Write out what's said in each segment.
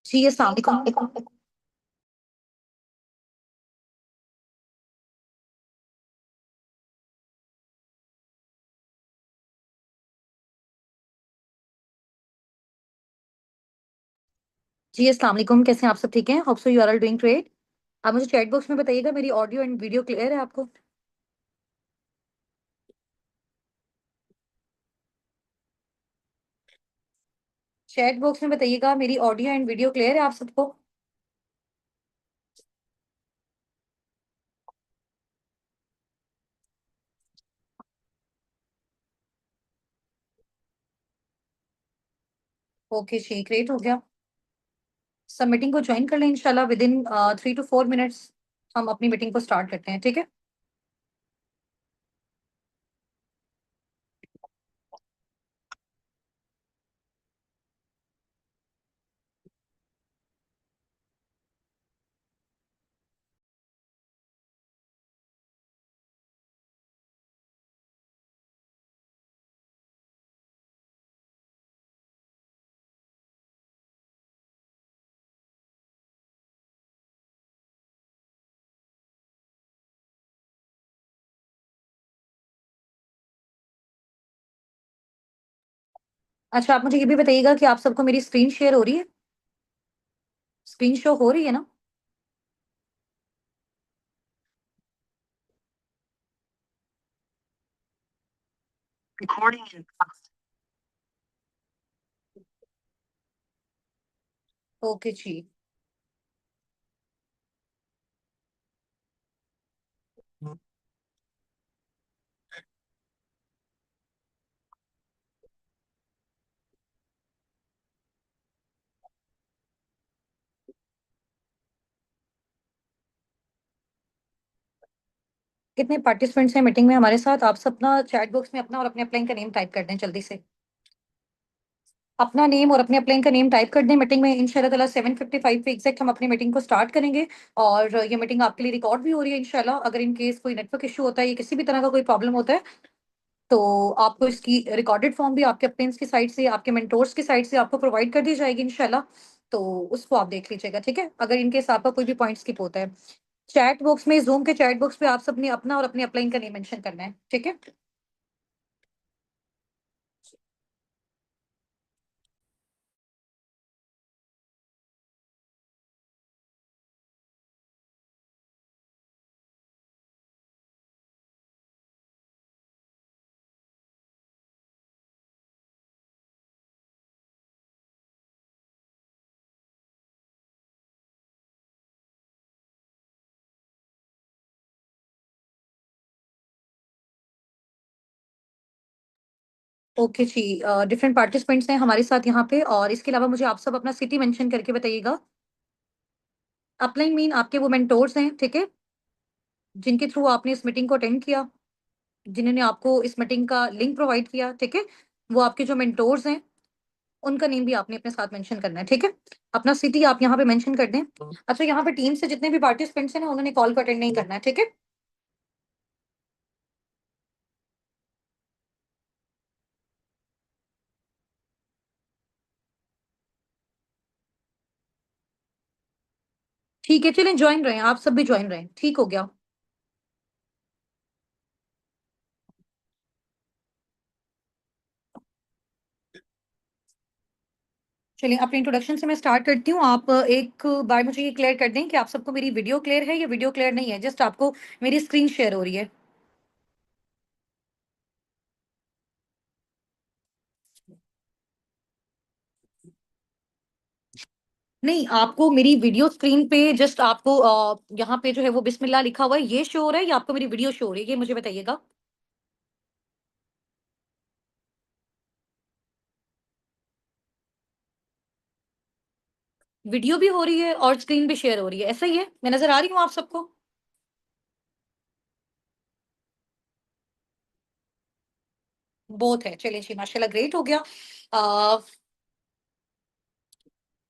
जी अस्सलाम वालेकुम। जी अस्सलाम वालेकुम, कैसे हैं आप? सब ठीक हैं? Hope so you are all doing great. आप मुझे चैट बॉक्स में बताइएगा, मेरी ऑडियो एंड वीडियो क्लियर है आपको? चैट बॉक्स में बताइएगा, मेरी ऑडियो एंड वीडियो क्लियर है आप सबको? ओके जी, ग्रेट हो गया। सब मीटिंग को ज्वाइन कर लें इंशाल्लाह। विद इन 3 to 4 मिनट्स हम अपनी मीटिंग को स्टार्ट करते हैं, ठीक है? अच्छा, आप मुझे ये भी बताइएगा कि आप सबको मेरी स्क्रीन शेयर हो रही है? स्क्रीन शो हो रही है ना? ओके जी। कितने पार्टिसिपेंट्स हैं मीटिंग में हमारे साथ? आप सब ना चैट बॉक्स में अपना और अपने अपलाइन का नेम टाइप कर दें जल्दी से। अपना नेम और अपने अपलाइन का नेम टाइप कर दें। मीटिंग में इंशाल्लाह ताला 7:55 पे एग्जैक्ट हम अपनी मीटिंग को स्टार्ट करेंगे। और ये मीटिंग आपके लिए रिकॉर्ड भी हो रही है इंशाल्लाह। अगर इन केस कोई नेटवर्क इशू होता है या किसी भी तरह का कोई प्रॉब्लम होता है, तो आपको इसकी रिकॉर्डेड फॉर्म भी आपके अप्लाइंस की साइड से, आपके मेंटोर्स की साइड से आपको प्रोवाइड कर दी जाएगी इंशाल्लाह। तो उसको आप देख लीजिएगा, ठीक है? अगर इन केस आपका कोई भी पॉइंट स्किप होता है, चैट बॉक्स में, जूम के चैट बॉक्स पे आप सबने अपना और अपने अपलाइन का नेम मेंशन करना है, ठीक है? ओके जी। डिफरेंट पार्टिसिपेंट्स हैं हमारे साथ यहाँ पे, और इसके अलावा मुझे आप सब अपना सिटी मेंशन करके बताइएगा। अपलाइन मीन आपके वो मेंटोर्स हैं, ठीक है? जिनके थ्रू आपने इस मीटिंग को अटेंड किया, जिन्होंने आपको इस मीटिंग का लिंक प्रोवाइड किया, ठीक है? वो आपके जो मेंटोर्स हैं, उनका नेम भी आपने अपने साथ मेंशन करना है, ठीक है? अपना सिटी आप यहाँ पे मेंशन कर दें। अच्छा, यहाँ पे टीम से जितने भी पार्टिसिपेंट्स हैं ना, उन्होंने कॉल को अटेंड नहीं करना है, ठीक है? ठीक है, चलें ज्वाइन रहे, आप सब भी ज्वाइन रहे, ठीक हो गया। चलिए, अपने इंट्रोडक्शन से मैं स्टार्ट करती हूँ। आप एक बार मुझे ये क्लियर कर दें कि आप सबको मेरी वीडियो क्लियर है या वीडियो क्लियर नहीं है? जस्ट आपको मेरी स्क्रीन शेयर हो रही है? नहीं, आपको मेरी वीडियो स्क्रीन पे जस्ट आपको यहाँ पे जो है वो बिस्मिल्लाह लिखा हुआ है, ये शो हो रहा है या आपको मेरी वीडियो शो हो रही है? ये मुझे बताइएगा। वीडियो भी हो रही है और स्क्रीन भी शेयर हो रही है, ऐसा ही है? मैं नजर आ रही हूँ आप सबको? बोथ है, चलिए जी, माशाल्लाह, ग्रेट हो गया।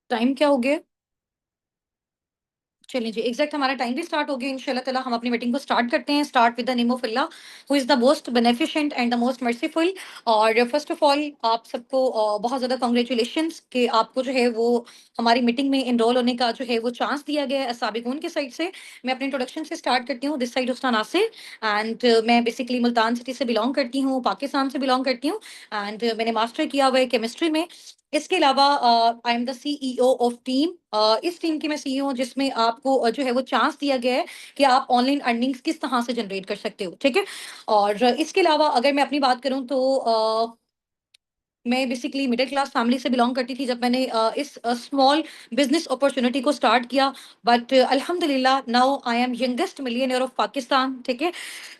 टाइम क्या हो गया? चलिए जी, एग्जैक्ट हमारा टाइम भी स्टार्ट हो गया। इंशाल्लाह ताला हम अपनी मीटिंग को स्टार्ट करते हैं। Start with the name of Allah who is the most beneficent and the most merciful. और फर्स्ट ऑफ ऑल आप सबको बहुत ज़्यादा कांग्रेचुलेशंस कि आपको जो है वो हमारी मीटिंग में एनरोल होने का जो है वो चांस दिया गया है साबिकून की साइड से। मैं अपने इंट्रोडक्शन से स्टार्ट करती हूँ। दिस साइड उस्तान नासिर एंड मैं बेसिकली मुल्तान सिटी से बिलोंग करती हूँ, पाकिस्तान से बिलोंग करती हूँ एंड मैंने मास्टर किया हुआ है केमिस्ट्री में। इसके अलावा आई am the CEO of team. इस टीम की मैं सीईओ हूँ जिसमें आपको जो है वो चांस दिया गया है कि आप ऑनलाइन अर्निंग्स किस तरह से जनरेट कर सकते हो, ठीक है। और इसके अलावा अगर मैं अपनी बात करूं तो मैं बेसिकली मिडिल क्लास फैमिली से बिलोंग करती थी जब मैंने इस स्मॉल बिजनेस अपॉर्चुनिटी को स्टार्ट किया। बट अल्हम्दुलिल्लाह now I am youngest millionaire of Pakistan, ठीक है।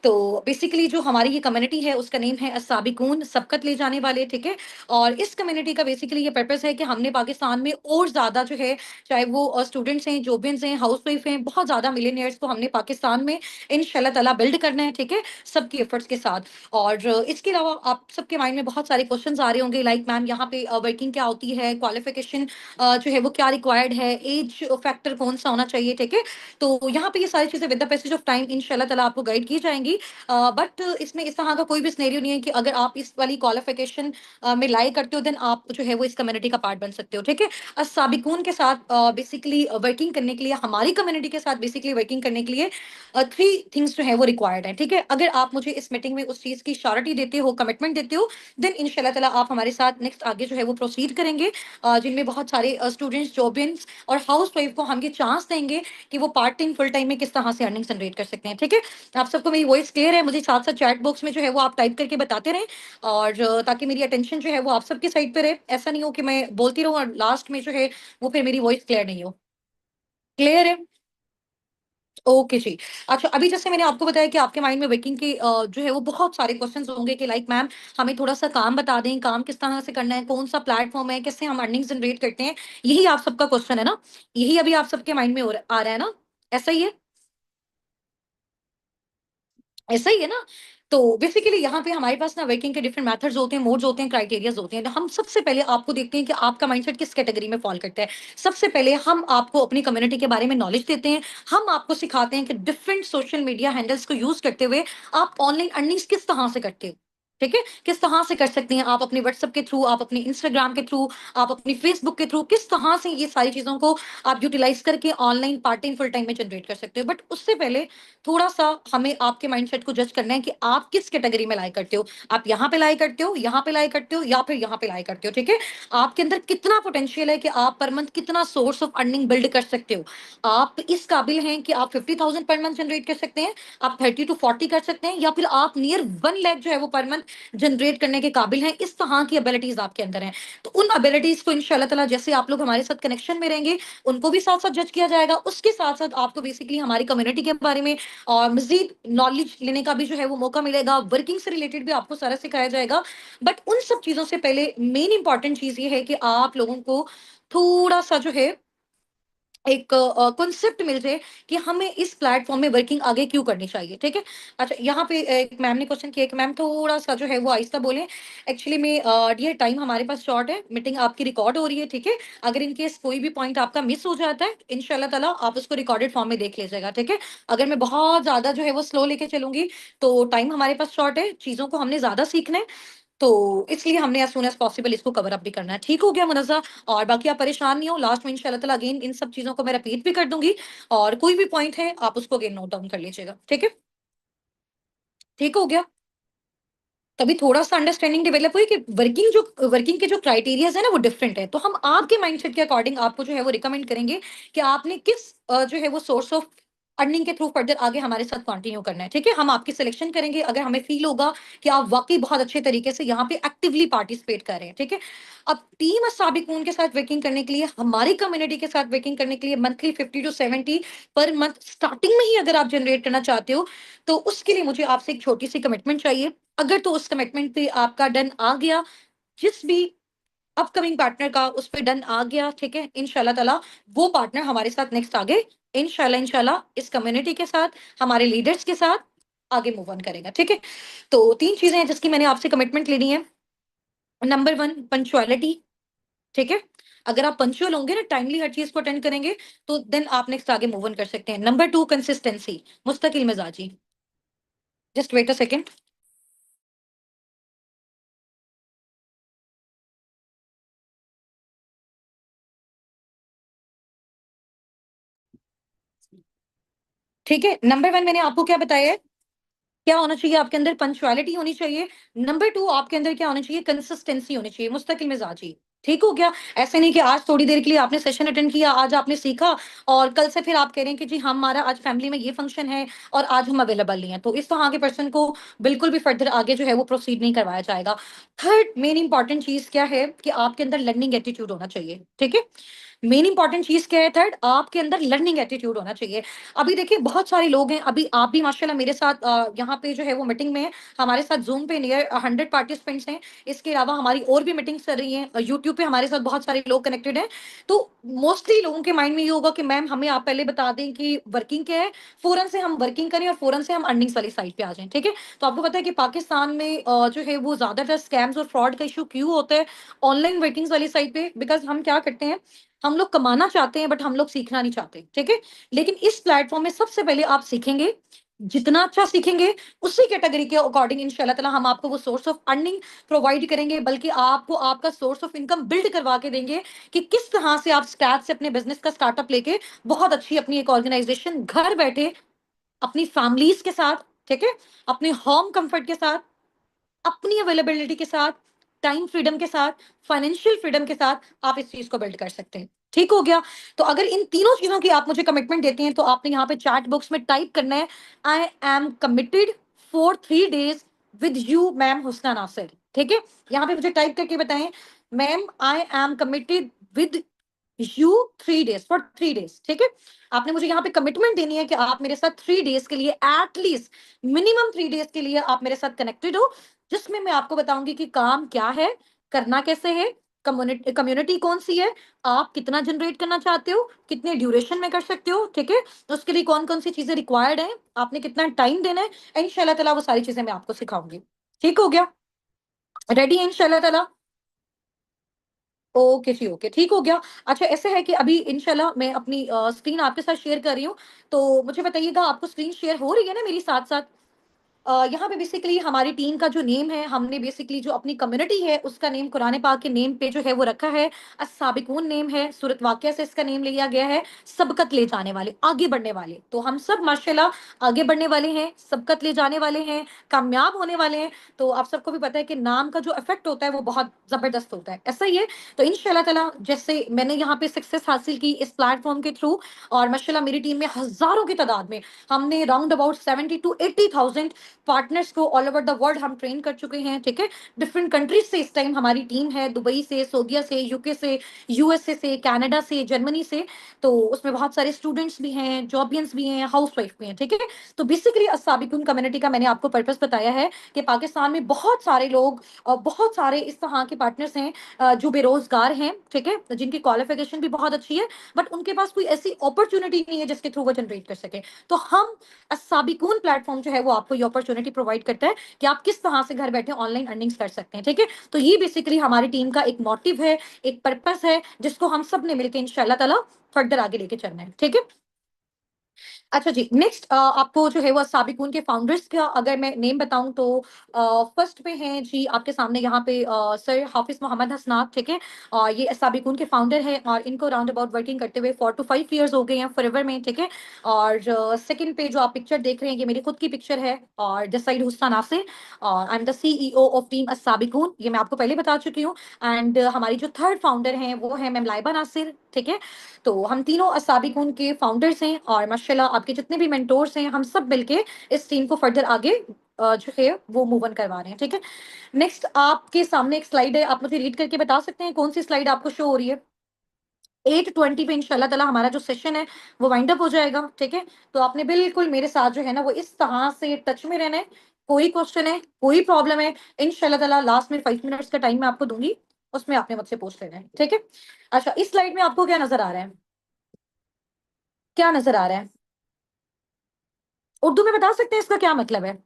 तो बेसिकली जो हमारी ये कम्युनिटी है उसका नेम है अस्साबिकून, सबकत ले जाने वाले, ठीक है। और इस कम्युनिटी का बेसिकली ये पर्पस है कि हमने पाकिस्तान में और ज्यादा जो है, चाहे वो स्टूडेंट्स हैं, जोबियंस हैं, हाउस वाइफ हैं, बहुत ज्यादा मिलियनियर्स को हमने पाकिस्तान में इंशाल्लाह ताला बिल्ड करना है, ठीक है, सबकी एफर्ट्स के साथ। और इसके अलावा आप सबके माइंड में बहुत सारे क्वेश्चंस आ रहे होंगे लाइक मैम यहाँ पे वर्किंग क्या होती है, क्वालिफिकेशन जो है वो क्या रिक्वायर्ड है, एज फैक्टर कौन सा होना चाहिए, ठीक है। तो यहाँ पे ये सारी चीजें with the passage of time इंशाल्लाह ताला आपको गाइड की जाएंगी। बट इसमें इस तरह का कोई भी सिनेरियो नहीं है कि अगर आप इस वाली क्वालिफिकेशन में लाई करते हो देन आप जो है वो इस कम्युनिटी का पार्ट बन सकते हो, ठीक है। साबिकून के साथ बेसिकली वर्किंग करने के लिए, हमारी कम्युनिटी के साथ बेसिकली वर्किंग करने के लिए थ्री थिंग्स जो है वो रिक्वायर्ड है, ठीक है। अगर आप मुझे इस मीटिंग में उस चीज की श्योरिटी देते हो, कमिटमेंट देते हो, देन इंशाल्लाह ताला आप हमारे साथ नेक्स्ट आगे जो है वो प्रोसीड करेंगे, जिनमें बहुत सारे स्टूडेंट्स, जॉबियंस और हाउस वाइफ को हम ये चांस देंगे कि वो पार्ट टाइम फुल टाइम में किस तरह से अर्निंग जनरेट कर सकते हैं, ठीक है। आप सबको मेरी वॉइस क्लियर है? मुझे साथ साथ चैट बॉक्स में जो है वो आप टाइप करके बताते रहें और ताकि मेरी अटेंशन जो है वो आप सबकी साइड पे रहे। ऐसा नहीं हो कि मैं बोलती रहूं और लास्ट में जो है वो फिर मेरी वॉइस क्लियर नहीं हो। क्लियर है? ओके जी। अच्छा, अभी जैसे मैंने आपको बताया कि आपके माइंड में वर्किंग के जो है वो बहुत सारे क्वेश्चंस होंगे कि लाइक मैम हमें थोड़ा सा काम बता दें, काम किस तरह से करना है, कौन सा प्लेटफॉर्म है, कैसे हम अर्निंग जनरेट करते हैं। यही आप सबका क्वेश्चन है ना? यही अभी आप सबके माइंड में आ रहा है ना? ऐसा ही है? ऐसा ही है ना? तो बेसिकली यहाँ पे हमारे पास ना वर्किंग के डिफरेंट मेथड्स होते हैं, मोड्स होते हैं, क्राइटेरियाज होते हैं। तो हम सबसे पहले आपको देखते हैं कि आपका माइंडसेट किस कैटेगरी में फॉल करता है। सबसे पहले हम आपको अपनी कम्युनिटी के बारे में नॉलेज देते हैं। हम आपको सिखाते हैं कि डिफरेंट सोशल मीडिया हैंडल्स को यूज करते हुए आप ऑनलाइन अर्निंग्स किस तरह से करते हो, ठीक है। किस तरह से कर सकते हैं आप अपने व्हाट्सएप के थ्रू, आप अपने इंस्टाग्राम के थ्रू, आप अपनी फेसबुक के थ्रू, किस तरह से ये सारी चीजों को आप यूटिलाइज करके online part time full time में जनरेट कर सकते हो। बट उससे पहले थोड़ा सा हमें आपके माइंडसेट को जज करना है कि आप किस कैटेगरी में लाई करते हो। आप यहाँ पे लाई करते हो, यहाँ पे लाई करते हो, या फिर यहाँ पे लाई करते हो, ठीक है। आपके अंदर कितना पोटेंशियल है कि आप पर मंथ कितना सोर्स ऑफ अर्निंग बिल्ड कर सकते हो। आप इस काबिल हैं कि आप 50,000 पर मंथ जनरेट कर सकते हैं, आप 30 to 40 कर सकते हैं, या फिर आप नियर 1 लाख जो है वो पर मंथ जनरेट करने के काबिल हैं। इस तरह की एबिलिटीज आपके अंदर हैं। तो उन एबिलिटीज को इंशाल्लाह ताला जैसे आप लोग हमारे साथ कनेक्शन में रहेंगे उनको भी साथ साथ जज किया जाएगा। उसके साथ साथ आपको बेसिकली हमारी कम्युनिटी के बारे में और मजीद नॉलेज लेने का भी जो है वो मौका मिलेगा। वर्किंग से रिलेटेड भी आपको सारा सिखाया जाएगा। बट उन सब चीजों से पहले मेन इंपॉर्टेंट चीज ये है कि आप लोगों को थोड़ा सा जो है एक कॉन्सेप्ट मिल जाए कि हमें इस प्लेटफॉर्म में वर्किंग आगे क्यों करनी चाहिए, ठीक है। अच्छा, यहाँ पे एक मैम ने क्वेश्चन किया कि मैम थोड़ा सा जो है वो आहिस्ता बोलें। एक्चुअली में डियर टाइम हमारे पास शॉर्ट है, मीटिंग आपकी रिकॉर्ड हो रही है, ठीक है। अगर इन केस कोई भी पॉइंट आपका मिस हो जाता है इंशाल्लाह ताला आप उसको रिकॉर्डेड फॉर्म में देख लीजिएगा, ठीक है। अगर मैं बहुत ज्यादा जो है वो स्लो लेके चलूंगी तो टाइम हमारे पास शॉर्ट है, चीजों को हमने ज्यादा सीखना है, तो इसलिए हमने एज सून एज पॉसिबल इसको कवर अप भी करना है। ठीक हो गया मुनज़्ज़ा? और बाकी आप परेशान नहीं हो, लास्ट में इंशाल्लाह ताला अगेन इन सब चीजों को मैं रिपीट भी कर दूंगी और कोई भी पॉइंट है आप उसको अगेन नोट डाउन कर लीजिएगा, ठीक है। ठीक हो गया? तभी थोड़ा सा अंडरस्टैंडिंग डेवलप हुई कि वर्किंग के जो क्राइटेरियाज है ना वो डिफरेंट है। तो हम आपके माइंडसेट के अकॉर्डिंग आपको जो है वो रिकमेंड करेंगे कि आपने किस जो है वो सोर्स ऑफ अर्निंग के थ्रू फर्दर आगे हमारे साथ कंटिन्यू करना है, ठीक है। हम आपकी सिलेक्शन करेंगे अगर हमें फील होगा कि आप वाकई बहुत अच्छे तरीके से यहाँ पे एक्टिवली पार्टिसिपेट कर रहे हैं, ठीक है। अब टीम साबिकून के साथ वर्किंग करने के लिए, हमारी कम्युनिटी के साथ वर्किंग करने के लिए monthly 50 to 70 per month starting में ही अगर आप जनरेट करना चाहते हो तो उसके लिए मुझे आपसे एक छोटी सी कमिटमेंट चाहिए। अगर तो उस कमिटमेंट पे आपका डन आ गया, जिस भी अपकमिंग पार्टनर का उस पे डन आ गया, ठीक है, इंशाल्लाह ताला वो पार्टनर हमारे साथ नेक्स्ट आगे इंशाल्लाह इंशाल्लाह इस कम्युनिटी के साथ, हमारे लीडर्स के साथ आगे मूव ऑन करेगा, ठीक है। तो 3 चीजें हैं जिसकी मैंने आपसे कमिटमेंट लेनी है। नंबर 1 पंक्चुअलिटी, ठीक है। अगर आप पंचुअल होंगे ना, टाइमली हर चीज को अटेंड करेंगे, तो देन आप नेक्स्ट आगे मूव ऑन कर सकते हैं। नंबर 2, कंसिस्टेंसी, मुस्तकिल मिजाजी। Just wait a second. ठीक है, नंबर 1 मैंने आपको क्या बताया है, क्या होना चाहिए आपके अंदर, पंक्चुअलिटी होनी चाहिए। नंबर 2 आपके अंदर क्या होना चाहिए, कंसिस्टेंसी होनी चाहिए, मुस्तकिल मिजाजी। ठीक हो गया? ऐसे नहीं कि आज थोड़ी देर के लिए आपने सेशन अटेंड किया, आज आपने सीखा, और कल से फिर आप कह रहे हैं कि जी हमारा आज फैमिली में ये फंक्शन है और आज हम अवेलेबल नहीं है, तो इस तरह के पर्सन को बिल्कुल भी फर्दर आगे जो है वो प्रोसीड नहीं करवाया जाएगा। थर्ड मेन इंपॉर्टेंट चीज क्या है कि आपके अंदर लर्निंग एटीट्यूड होना चाहिए। ठीक है, मेन इंपॉर्टेंट चीज क्या है, थर्ड आपके अंदर लर्निंग एटीट्यूड होना चाहिए। अभी देखिए बहुत सारे लोग हैं, अभी आप भी माशाल्लाह मेरे साथ यहाँ पे जो है वो मीटिंग में है, हमारे साथ जूम पे नियर 100 पार्टिसिपेंट्स हैं। इसके अलावा हमारी और भी मीटिंग्स चल रही हैं, यूट्यूब पे हमारे साथ बहुत सारे लोग कनेक्टेड हैं। तो मोस्टली लोगों के माइंड में ये होगा कि मैम हमें आप पहले बता दें कि वर्किंग क्या है, फौरन से हम वर्किंग करें और फौरन से हम अर्निंग्स वाली साइड पे आ जाएं। ठीक है, तो आपको पता है कि पाकिस्तान में जो है वो ज्यादातर स्कैम्स और फ्रॉड का इशू क्यों होता है ऑनलाइन वर्किंग्स वाली साइड पे, बिकॉज हम क्या करते हैं, हम लोग कमाना चाहते हैं बट हम लोग सीखना नहीं चाहते। ठीक है, लेकिन इस प्लेटफॉर्म में सबसे पहले आप सीखेंगे, जितना अच्छा सीखेंगे उसी कैटेगरी के अकॉर्डिंग इंशाल्लाह ताला हम आपको वो सोर्स ऑफ अर्निंग प्रोवाइड करेंगे, बल्कि आपको आपका सोर्स ऑफ इनकम बिल्ड करवा के देंगे कि किस तरह से आप स्क्रैच से अपने बिजनेस का स्टार्टअप लेके बहुत अच्छी अपनी एक ऑर्गेनाइजेशन घर बैठे अपनी फैमिलीज के साथ, ठीक है, अपने होम कंफर्ट के साथ, अपनी अवेलेबिलिटी के साथ, टाइम फ्रीडम के साथ, फाइनेंशियल फ्रीडम के साथ आप इस चीज को बिल्ड कर सकते हैं। ठीक हो गया? तो अगर इन तीनों चीजों की आप मुझे कमिटमेंट देते हैं तो आपने यहाँ पे चैट बॉक्स में टाइप करना है, I am committed for 3 days with you ma'am Husna Nasir. ठीक है, यहाँ पे मुझे टाइप करके बताएं, ma'am I am committed with you 3 days, for 3 days। ठीक है, आपने मुझे यहाँ पे कमिटमेंट देनी है कि आप मेरे साथ 3 days के लिए, एटलीस्ट मिनिमम 3 days के लिए आप मेरे साथ कनेक्टेड हो, जिसमें मैं आपको बताऊंगी कि काम क्या है, करना कैसे है, कम्युनिटी कम्युनिटी कौन सी है, आप कितना जनरेट करना चाहते हो, कितने ड्यूरेशन में कर सकते हो। ठीक है, तो उसके लिए कौन कौन सी चीजें रिक्वायर्ड है, आपने कितना टाइम देना है, इंशाल्लाह ताला वो सारी चीजें मैं आपको सिखाऊंगी। ठीक हो गया? रेडी है इंशाल्लाह ताला? ओके जी, ओके, ठीक हो गया। अच्छा ऐसे है कि अभी इंशाल्लाह मैं अपनी स्क्रीन आपके साथ शेयर कर रही हूँ, तो मुझे बताइएगा आपको स्क्रीन शेयर हो रही है ना मेरी साथ साथ? यहाँ पे बेसिकली हमारी टीम का जो नेम है, हमने बेसिकली जो अपनी कम्युनिटी है उसका नेम कुरान पाक के नेम पे जो है वो रखा है, अस्साबिकून नेम है, सूरत वाक़िया से इसका नेम लिया गया है, सबकत ले जाने वाले, आगे बढ़ने वाले। तो हम सब माशाल्लाह आगे बढ़ने वाले हैं, सबकत ले जाने वाले हैं, कामयाब होने वाले हैं। तो आप सबको भी पता है कि नाम का जो इफेक्ट होता है वो बहुत जबरदस्त होता है, ऐसा ही है। तो इंशाल्लाह ताला जैसे मैंने यहाँ पे सक्सेस हासिल की इस प्लेटफॉर्म के थ्रू, और माशाल्लाह मेरी टीम में हजारों की तादाद में हमने राउंड अबाउट 70 to 80,000 पार्टनर्स को ऑल ओवर द वर्ल्ड हम ट्रेन कर चुके हैं। ठीक है, डिफरेंट कंट्रीज से इस टाइम हमारी टीम है, दुबई से, सऊदीया से, यूके से, यूएसए से, कनाडा से, जर्मनी से। तो उसमें बहुत सारे स्टूडेंट्स भी हैं, जॉबियंस भी हैं, हाउसवाइफ भी हैं। ठीक है, तो बेसिकली अस्साबिकुन कम्युनिटी का मैंने आपको पर्पस बताया है कि पाकिस्तान में बहुत सारे लोग और बहुत सारे इस तरह के पार्टनर्स हैं जो बेरोजगार हैं। ठीक है, जिनकी क्वालिफिकेशन भी बहुत अच्छी है बट उनके पास कोई ऐसी अपॉर्चुनिटी नहीं है जिसके थ्रू वो जनरेट कर सके। तो हम साबिकून प्लेटफॉर्म जो है वो आपको ये अपॉर्चुनिटी प्रोवाइड करता है कि आप किस तरह से घर बैठे ऑनलाइन अर्निंग्स कर सकते हैं। ठीक है, तो ये बेसिकली हमारी टीम का एक मोटिव है, एक पर्पस है, जिसको हम सब ने मिलकर इंशाल्लाह ताला फर्दर आगे लेके चलना है। ठीक है, अच्छा जी, नेक्स्ट आपको जो है वो साबिकून के फाउंडर्स का अगर मैं नेम बताऊं तो फर्स्ट पे हैं जी आपके सामने यहाँ पे सर हाफिज मोहम्मद हसनात। ठीक है, और ये साबिकून के फाउंडर हैं और इनको राउंड अबाउट वर्किंग करते हुए 4 to 5 years हो गए हैं फॉरएवर में। ठीक है, और सेकंड पे जो आप पिक्चर देख रहे हैं ये मेरी खुद की पिक्चर है, और दिस साइड हुस्ना नासिर, और I am the CEO of team Sabiqoon, ये मैं आपको पहले बता चुकी हूँ। एंड हमारी जो थर्ड फाउंडर हैं वो है मैम लाइबा नासिर। ठीक है, तो हम तीनों असाबिकून के फाउंडर्स हैं और माशाल्लाह आपके जितने भी मेंटोर्स हैं हम सब मिलके इस टीम को फर्दर आगे जो है वो मूव ऑन करवा रहे हैं। ठीक है, नेक्स्ट आपके सामने एक स्लाइड है, आप मुझे रीड करके बता सकते हैं कौन सी स्लाइड आपको शो हो रही है? 8:20 पे इंशाल्लाह ताला हमारा जो सेशन है वो वाइंड अप हो जाएगा। ठीक है, तो आपने बिल्कुल मेरे साथ जो है ना वो इस तरह से टच में रहना है। कोई क्वेश्चन है, कोई प्रॉब्लम है, इंशाल्लाह ताला लास्ट में 5 मिनट्स का टाइम मैं आपको दूंगी, उसमें आपने मुझसे पूछ लेना है। ठीक है, अच्छा इस स्लाइड में आपको क्या नजर आ रहा है? क्या नजर आ रहा है? उर्दू में बता सकते हैं इसका क्या मतलब है?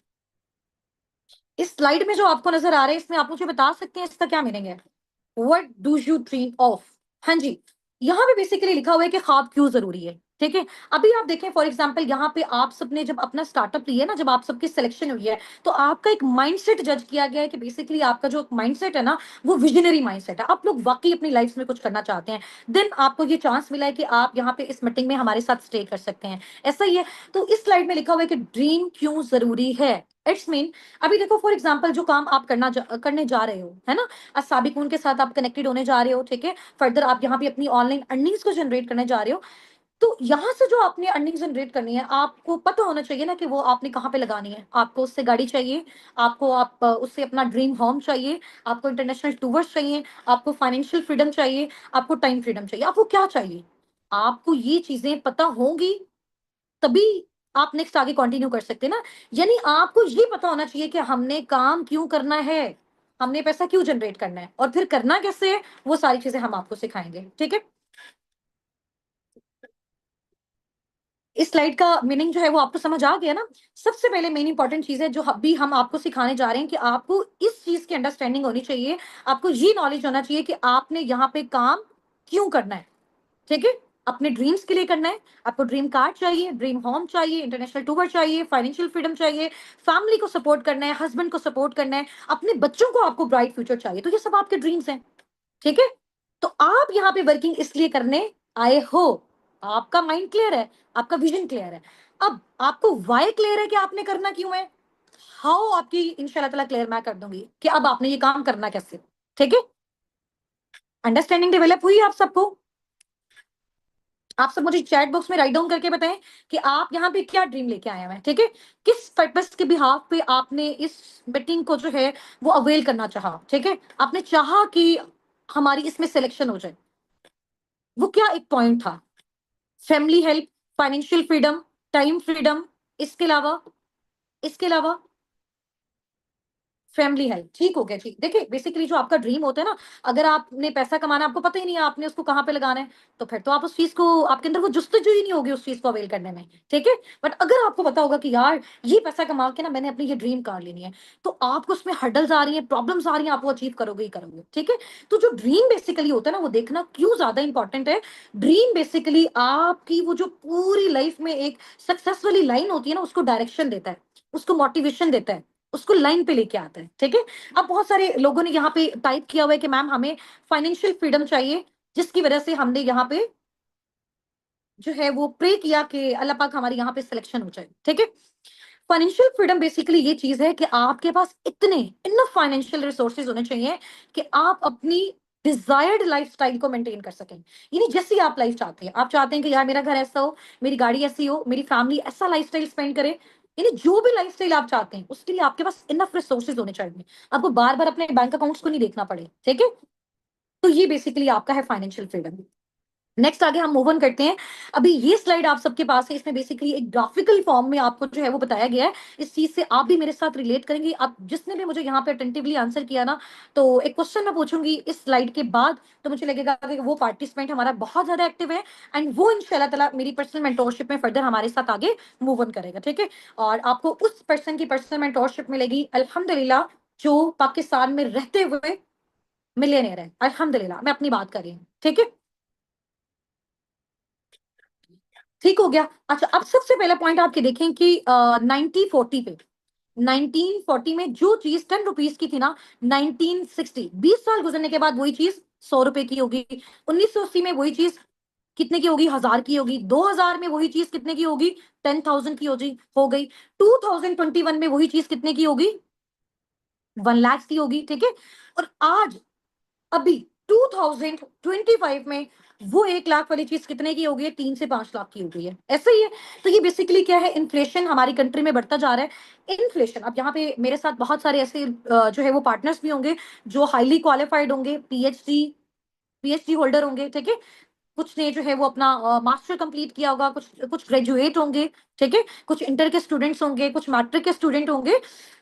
इस स्लाइड में जो आपको नजर आ रहा है इसमें आप मुझे बता सकते हैं इसका क्या मीनिंग है? What do you dream of? हाँ जी, यहाँ पे बेसिकली लिखा हुआ है कि ख्वाब क्यों ज़रूरी है, ठीक है? अभी आप देखें फॉर एग्ज़ाम्पल यहाँ पे आप सबने जब अपना स्टार्टअप लिया है ना, जब आप सबकी सिलेक्शन हुई है, तो आपका एक माइंडसेट जज किया गया है कि बेसिकली आपका जो माइंडसेट है ना, वो विज़नरी माइंडसेट है। आप लोग वाक़ई अपनी लाइफ़ में कुछ करना चाहते हैं। देन आपको ये चांस मिला है कि आप यहाँ पे इस मीटिंग में हमारे साथ स्टे कर सकते हैं, ऐसा ही है। तो इस स्लाइड में लिखा हुआ है कि ड्रीम क्यों ज़रूरी है? इट्स मीन अभी देखो फॉर एग्ज़ाम्पल जो काम आप करने जा रहे हो, है ना? साबिक़ून के साथ आप कनेक्टेड होने जा रहे हो, ठीक है? फर्दर आप यहाँ पे अपनी ऑनलाइन अर्निंग्स को जनरेट करने जा रहे हो। तो यहाँ से जो आपने अर्निंग जनरेट करनी है, आपको पता होना चाहिए ना कि वो आपने कहाँ पे लगानी है। आपको उससे गाड़ी चाहिए, आपको उससे अपना ड्रीम होम चाहिए, आपको इंटरनेशनल टूर्स चाहिए, आपको फाइनेंशियल फ्रीडम चाहिए, आपको टाइम फ्रीडम चाहिए। आपको क्या चाहिए? आपको ये चीज़ें पता होंगी, तभी आप नेक्स्ट आगे कंटिन्यू कर सकते हैं ना। यानी आपको ये पता होना चाहिए कि हमने काम क्यों करना है, हमने पैसा क्यों जनरेट करना है और फिर करना कैसे है, वो सारी चीज़ें हम आपको सिखाएँगे, ठीक है? इस स्लाइड का मीनिंग जो है वो आपको समझ आ गया ना? सबसे पहले मेन इंपॉर्टेंट चीज़ है जो अभी हम आपको सिखाने जा रहे हैं कि आपको इस चीज़ की अंडरस्टैंडिंग होनी चाहिए, आपको ये नॉलेज होना चाहिए कि आपने यहाँ पे काम क्यों करना है, ठीक है? अपने ड्रीम्स के लिए करना है, आपको ड्रीम कार चाहिए, ड्रीम होम चाहिए, इंटरनेशनल टूर चाहिए, फाइनेंशियल फ्रीडम चाहिए, फैमिली को सपोर्ट करना है, हस्बैंड को सपोर्ट करना है, अपने बच्चों को आपको ब्राइट फ्यूचर चाहिए। तो ये सब आपके ड्रीम्स हैं। ठीक है? तो आप यहाँ पे वर्किंग इसलिए करने आए हो। आपका माइंड क्लियर है, आपका विजन क्लियर है। अब आपको व्हाय क्लियर है कि आपने करना क्यों है? हाउ आपकी इंशाल्लाह ताला क्लियर मैं कर दूँगी कि अब आपने ये काम करना कैसे। ठीक है? अंडरस्टैंडिंग डेवलप हुई आप सबको? आप सब मुझे चैट बॉक्स में राइट डाउन करके बताएं कि आप यहाँ पे क्या ड्रीम लेके आए हैं, ठीक है? किस पर्पस के बिहाफ पे आपने इस मीटिंग को जो है वो अवेल करना चाहा, ठीक है? आपने चाहा कि हमारी इसमें सिलेक्शन हो जाए। वो क्या एक पॉइंट था? Family help, financial freedom, time freedom, इसके अलावा इसके अलावा फैमिली हेल्प, ठीक हो गया, ठीक। देखिए बेसिकली जो आपका ड्रीम होता है ना, अगर आपने पैसा कमाना आपको पता ही नहीं है आपने उसको कहाँ पे लगाना है, तो फिर तो आप उस चीज़ को आपके अंदर वो जुस्तजू ही नहीं होगी उस चीज़ को अवेल करने में, ठीक है? बट अगर आपको पता होगा कि यार ये पैसा कमा के ना मैंने अपनी ये ड्रीम कार लेनी है, तो आपको उसमें हर्डल्स आ रही हैं, प्रॉब्लम्स आ रही हैं, आप वो अचीव करोगे ही करोगे, ठीक है? तो जो ड्रीम बेसिकली होता है ना वो देखना क्यों ज़्यादा इंपॉर्टेंट है, ड्रीम बेसिकली आपकी वो जो पूरी लाइफ में एक सक्सेस वाली लाइन होती है ना उसको डायरेक्शन देता है, उसको मोटिवेशन देता है। उसको लाइन पे लेके आता है, ठीक है? अब बहुत सारे लोगों ने यहाँ पे टाइप किया हुआ है कि मैम हमें फाइनेंशियल फ्रीडम चाहिए, जिसकी वजह से हमने यहाँ पे जो है वो प्रे किया कि अल्लाह पाक हमारी यहाँ पे सिलेक्शन हो जाए, ठीक है? फाइनेंशियल फ्रीडम बेसिकली ये चीज़ है कि आपके पास इतने इनफ फाइनेंशियल रिसोर्सेज होने चाहिए कि आप अपनी डिजायर्ड लाइफस्टाइल को मेंटेन कर सकें। यानी जैसी आप लाइफ चाहते हैं, आप चाहते हैं कि यार मेरा घर ऐसा हो, मेरी गाड़ी ऐसी हो, मेरी फैमिली ऐसा लाइफस्टाइल स्पेंड करे, यानी जो भी लाइफस्टाइल आप चाहते हैं उसके लिए आपके पास इनफ रिसोर्सेज होने चाहिए। आपको बार-बार अपने बैंक अकाउंट्स को नहीं देखना पड़े, ठीक है? तो ये बेसिकली आपका है फाइनेंशियल फ्रीडम। नेक्स्ट आगे हम मूव ऑन करते हैं। अभी ये स्लाइड आप सबके पास है, इसमें बेसिकली एक ग्राफिकल फॉर्म में आपको जो है वो बताया गया है। इस चीज़ से आप भी मेरे साथ रिलेट करेंगे। आप जिसने भी मुझे यहाँ पे अटेंटिवली आंसर किया ना, तो एक क्वेश्चन मैं पूछूँगी इस स्लाइड के बाद, तो मुझे लगेगा कि वो पार्टिसिपेंट हमारा बहुत ज़्यादा एक्टिव है एंड वो इंशाल्लाह ताला मेरी पर्सनल मेंटोरशिप में फर्दर हमारे साथ आगे मूव ऑन करेगा, ठीक है? और आपको उस पर्सन की पर्सनल मेंटोरशिप मिलेगी अल्हम्दुलिल्लाह, जो पाकिस्तान में रहते हुए मिलियनेयर है। अल्हम्दुलिल्लाह, मैं अपनी बात कर रही हूँ, ठीक है? ठीक हो गया। अच्छा, अब सबसे पहला पॉइंट आपके देखें कि 1940 पे 1940 में जो चीज़ ₹10 की थी ना, 1960 20 साल गुज़रने के बाद वही चीज़ ₹100 की होगी। 1980 में वही चीज़ कितने की होगी? 1000 की होगी। 2000 में वही चीज़ कितने की होगी? 10,000 की हो गई। 2021 में वही चीज़ कितने की होगी? 1 लाख की होगी, ठीक है? और आज अभी 2025 में वो 1 लाख वाली चीज़ कितने की हो गई है? 3 से 5 लाख की हो गई है। ऐसा ही है। तो ये बेसिकली क्या है, इन्फ्लेशन हमारी कंट्री में बढ़ता जा रहा है। इन्फ्लेशन, अब यहाँ पे मेरे साथ बहुत सारे ऐसे जो है वो पार्टनर्स भी होंगे जो हाइली क्वालिफाइड होंगे, पीएचडी होल्डर होंगे, ठीक है? कुछ ने जो है वो अपना मास्टर कंप्लीट किया होगा, कुछ कुछ ग्रेजुएट होंगे, ठीक है? कुछ इंटर के स्टूडेंट्स होंगे, कुछ मैट्रिक के स्टूडेंट होंगे।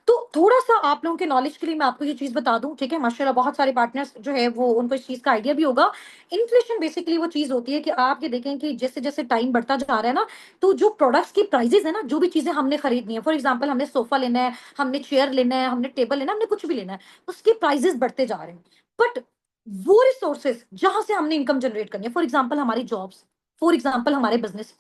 तो थोड़ा-सा आप लोगों के नॉलेज के लिए मैं आपको ये चीज़ बता दूँ, ठीक है? माशाल्लाह बहुत सारे पार्टनर्स जो है वो उनको इस चीज़ का आइडिया भी होगा। इन्फ्लेशन बेसिकली वो चीज़ होती है कि आप ये देखें कि जैसे-जैसे टाइम बढ़ता जा रहा है ना, तो जो प्रोडक्ट्स की प्राइसेज़ है ना, जो भी चीज़ें हमने खरीदनी है, फॉर एग्जांपल हमने सोफा लेना है, हमने चेयर लेना है, हमने टेबल लेना है, हमने कुछ भी लेना है, उसके प्राइसेज़ बढ़ते जा रहे हैं। बट वो रिसोर्सेज जहां से हमने इनकम जनरेट करनी है, फॉर एग्जाम्पल हमारी जॉब्स, फॉर एग्जाम्पल हमारे बिजनेस,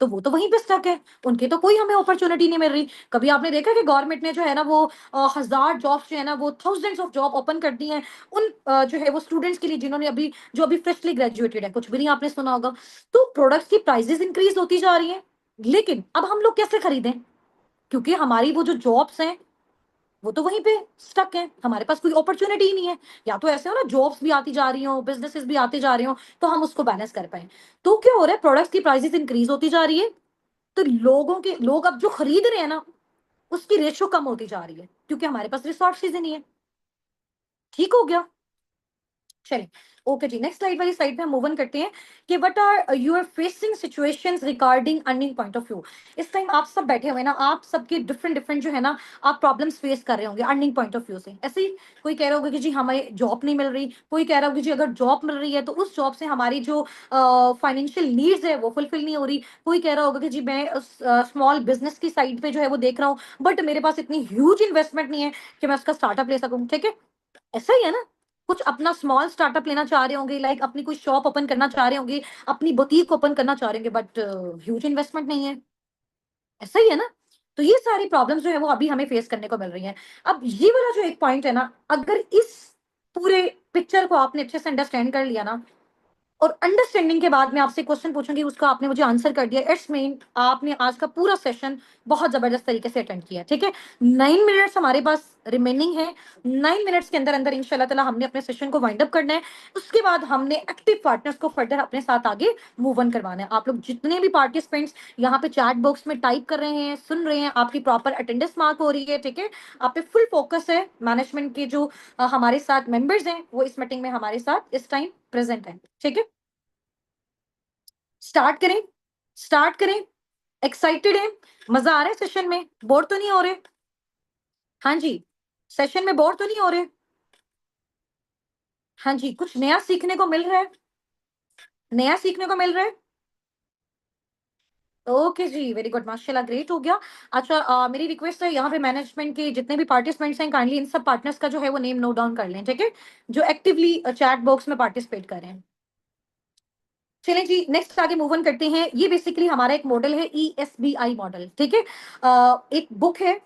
तो वो तो वहीं पे स्टक है, उनके तो कोई हमें अपॉर्चुनिटी नहीं मिल रही। कभी आपने देखा कि गवर्नमेंट ने जो है ना वो 1000 जॉब्स जो है ना वो थाउजेंड्स ऑफ जॉब ओपन कर दी हैं उन जो है वो स्टूडेंट्स के लिए जिन्होंने अभी जो अभी फ्रेशली ग्रेजुएटेड है, कुछ भी नहीं आपने सुना होगा। तो प्रोडक्ट्स की प्राइसेस इंक्रीज होती जा रही है, लेकिन अब हम लोग कैसे खरीदें, क्योंकि हमारी वो जो जॉब्स हैं वो तो वहीं पे स्टक है, हमारे पास कोई अपॉर्चुनिटी ही नहीं है। या तो ऐसे हो ना जॉब्स भी आती जा रही हो, बिजनेसेस भी आते जा रहे हो, तो हम उसको बैलेंस कर पाए। तो क्या हो रहा है, प्रोडक्ट्स की प्राइसेस इंक्रीज होती जा रही है, तो लोग अब जो खरीद रहे हैं ना उसकी रेशो कम होती जा रही है, क्योंकि हमारे पास रिसोर्सेज ही नहीं है। ठीक हो गया। चलिए, ओके जी, नेक्स्ट स्लाइड वाली साइड पे हम मूव ऑन करते हैं कि what are you are facing situations regarding earning point of view. इस टाइम आप सब बैठे हुए ना, आप सबके डिफरेंट डिफरेंट जो है ना आप प्रॉब्लम्स फेस कर रहे होंगे अर्निंग पॉइंट ऑफ व्यू से। ऐसे ही कोई कह रहा होगा कि जी हमें जॉब नहीं मिल रही, कोई कह रहा होगा कि जी अगर जॉब मिल रही है तो उस जॉब से हमारी जो फाइनेंशियल नीड्स है वो फुलफिल नहीं हो रही। कोई कह रहा होगा कि जी मैं स्मॉल बिजनेस की साइड पे जो है वो देख रहा हूँ, बट मेरे पास इतनी ह्यूज इन्वेस्टमेंट नहीं है कि मैं उसका स्टार्टअप ले सकूं। ठीक है, ऐसा ही है ना, कुछ अपना स्मॉल स्टार्टअप लेना चाह रहे होंगे, लाइक अपनी कोई शॉप ओपन करना चाह रहे होंगे, अपनी बुटीक ओपन करना चाह रहे होंगे, बट ह्यूज इन्वेस्टमेंट नहीं है। ऐसा ही है ना, तो ये सारी प्रॉब्लम्स जो है वो अभी हमें फेस करने को मिल रही है। अब ये वाला जो एक पॉइंट है ना, अगर इस पूरे पिक्चर को आपने अच्छे से अंडरस्टैंड कर लिया ना, और अंडरस्टैंडिंग के बाद मैं आपसे क्वेश्चन पूछूंगी, उसका आपने मुझे आंसर कर दिया, इट्स मीन आपने आज का पूरा सेशन बहुत जबरदस्त तरीके से अटेंड किया। ठीक है, 9 मिनट्स हमारे पास रिमेनिंग है, 9 मिनट्स के अंदर अंदर इंशाल्लाह ताला हमने अपने सेशन को वाइंड अप करना है। उसके बाद हमने एक्टिव पार्टनर्स को फर्दर अपने साथ आगे मूव ऑन करवाना है। आप लोग जितने भी पार्टिसिपेंट्स यहाँ पे चैट बॉक्स में टाइप कर रहे हैं, सुन रहे हैं, आपकी प्रॉपर अटेंडेंस मार्क हो रही है। ठीक है, आप पे फुल फोकस है, मैनेजमेंट के जो हमारे साथ मेंबर्स हैं वो इस मीटिंग में हमारे साथ इस टाइम प्रेजेंट है। ठीक है, स्टार्ट करें, स्टार्ट करें। एक्साइटेड है, मजा आ रहा है सेशन में, बोर तो नहीं हो रहे? हाँ जी, सेशन में बोर तो नहीं हो रहे? हाँ जी, कुछ नया सीखने को मिल रहा है, नया सीखने को मिल रहा है। ओके जी, वेरी गुड, माशाल्लाह, ग्रेट हो गया। अच्छा, मेरी रिक्वेस्ट है यहाँ पे मैनेजमेंट के जितने भी पार्टिसिपेंट्स हैं काइंडली इन सब पार्टनर्स का जो है वो नेम नोट डाउन कर लें। ठीक है, जो एक्टिवली चैट बॉक्स में पार्टिसिपेट कर रहे हैं। चलें जी, नेक्स्ट आगे मूव ऑन करते हैं। ये बेसिकली हमारा एक मॉडल है, ESBI मॉडल। ठीक है, एक बुक है,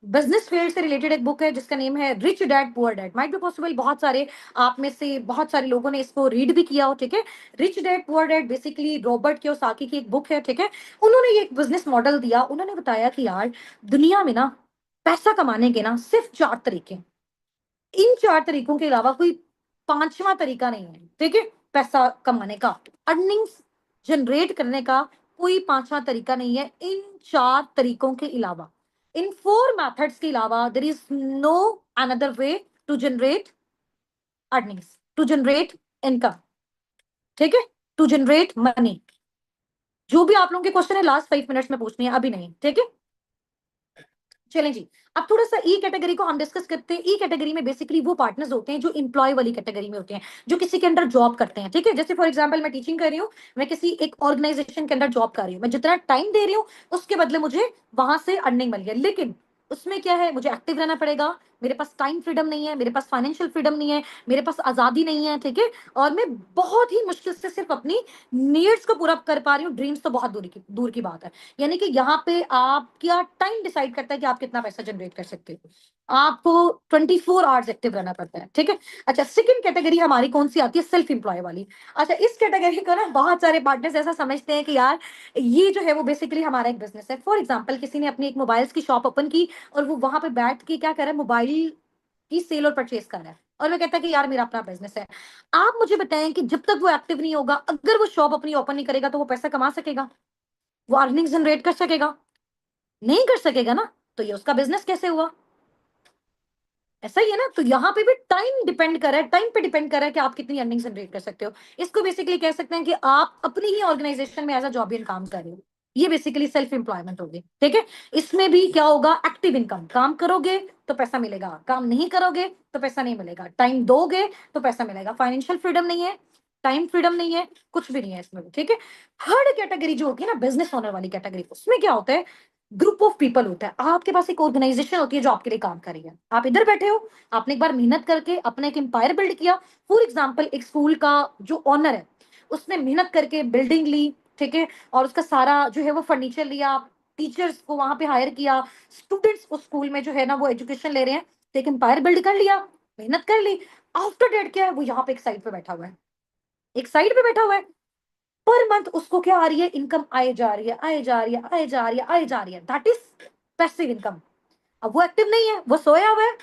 बिजनेस फील्ड से रिलेटेड एक बुक है जिसका नेम है rich dad poor dad. Might be possible बहुत सारे आप में से बहुत सारे लोगों ने इसको रीड भी किया हो। ठीक है, rich dad poor dad basically Robert Kiyosaki की एक बुक है। ठीक है, उन्होंने ये एक बिजनेस मॉडल दिया, उन्होंने बताया कि यार दुनिया में ना पैसा कमाने के ना सिर्फ 4 तरीके, इन 4 तरीकों के अलावा कोई पांचवा तरीका नहीं है। ठीक है, पैसा कमाने का, अर्निंग्स जनरेट करने का कोई पांचवा तरीका नहीं है इन 4 तरीकों के अलावा। इन 4 मेथड्स के अलावा there is no another way to generate earnings, to generate income. ठीक है, टू जनरेट मनी। जो भी आप लोगों के क्वेश्चन है लास्ट 5 मिनट्स में पूछनी है, अभी नहीं। ठीक है, चलें जी, अब थोड़ा सा ई कैटेगरी को हम डिस्कस करते हैं। ई कैटेगरी में बेसिकली वो पार्टनर्स होते हैं जो इंप्लॉय वाली कैटेगरी में होते हैं, जो किसी के अंडर जॉब करते हैं। ठीक है, जैसे फॉर एग्जांपल मैं टीचिंग कर रही हूँ, मैं किसी एक ऑर्गेनाइजेशन के अंदर जॉब कर रही हूँ, मैं जितना टाइम दे रही हूँ उसके बदले मुझे वहां से अर्निंग मिल गया, लेकिन उसमें क्या है, मुझे एक्टिव रहना पड़ेगा, मेरे पास टाइम फ्रीडम नहीं है, मेरे पास फाइनेंशियल फ्रीडम नहीं है, मेरे पास आजादी नहीं है। ठीक है, और मैं बहुत ही मुश्किल से सिर्फ अपनी नीड्स को पूरा कर पा रही हूँ, ड्रीम्स तो बहुत दूर की बात है। यानी कि यहाँ पे आपका टाइम डिसाइड करता है कि आप कितना पैसा जनरेट कर सकते हो, आपको 24 आवर्स एक्टिव रहना पड़ता है। ठीक है, अच्छा, सेकंड कैटेगरी हमारी कौन सी आती है, सेल्फ एम्प्लॉय वाली। अच्छा, इस कैटेगरी को ना बहुत सारे पार्टनर्स ऐसा समझते हैं कि यार ये जो है वो बेसिकली हमारा एक बिजनेस है। फॉर एग्जाम्पल किसी ने अपनी एक मोबाइल्स की शॉप ओपन की और वो वहां पे बैठ के क्या कर रहा है, मोबाइल की सेल और परचेज कर रहा है, और वो कहता है कि यार मेरा अपना बिजनेस है। आप मुझे बताएं कि जब तक वो एक्टिव नहीं होगा, अगर वो शॉप अपनी ओपन नहीं करेगा, तो वो पैसा कमा सकेगा, वो अर्निंग जनरेट कर सकेगा? नहीं कर सकेगा ना, तो ये उसका बिजनेस कैसे हुआ? ऐसा ही है ना, तो यहाँ पे भी टाइम डिपेंड कर रहा है, टाइम पे डिपेंड कर रहा है कि आप कितनी अर्निंग जनरेट कर सकते हो। इसको बेसिकली कह सकते हैं कि आप अपनी ही ऑर्गेनाइजेशन में एज अ जॉबियन काम कर रहे हो, ये बेसिकली सेल्फ एम्प्लॉयमेंट होगी। ठीक है, इसमें भी क्या होगा, एक्टिव इनकम, काम करोगे तो पैसा मिलेगा, काम नहीं करोगे तो पैसा नहीं मिलेगा, टाइम दोगे तो पैसा मिलेगा, फाइनेंशियल फ्रीडम नहीं है, टाइम फ्रीडम नहीं है, कुछ भी नहीं है इसमें भी। ठीक है, थर्ड कैटेगरी जो होती है ना बिजनेस ओनर वाली कैटेगरी, उसमें क्या होता है, ग्रुप ऑफ पीपल होता है, आपके पास एक ऑर्गेनाइजेशन होती है जो आपके लिए काम कर रही है। आप इधर बैठे हो, आपने एक बार मेहनत करके अपना एक एम्पायर बिल्ड किया। फॉर एग्जाम्पल, एक स्कूल का जो ऑनर है उसने मेहनत करके बिल्डिंग ली, ठीक है, और उसका सारा जो है वो फर्नीचर लिया, टीचर्स को वहां पे हायर किया, स्टूडेंट्स उस स्कूल में जो है ना वो एजुकेशन ले रहे हैं, तो एक एम्पायर बिल्ड कर लिया, मेहनत कर ली। आफ्टर डेट क्या है, वो यहाँ पे एक साइड पे बैठा हुआ है, एक साइड पे बैठा हुआ है। पर मंथ उसको क्या आ रही है, इनकम आए जा रही है, आए जा रही है, आए जा रही है, आए जा रही है, दैट इज पैसिव इनकम। अब वो एक्टिव नहीं है, वो सोया हुआ है,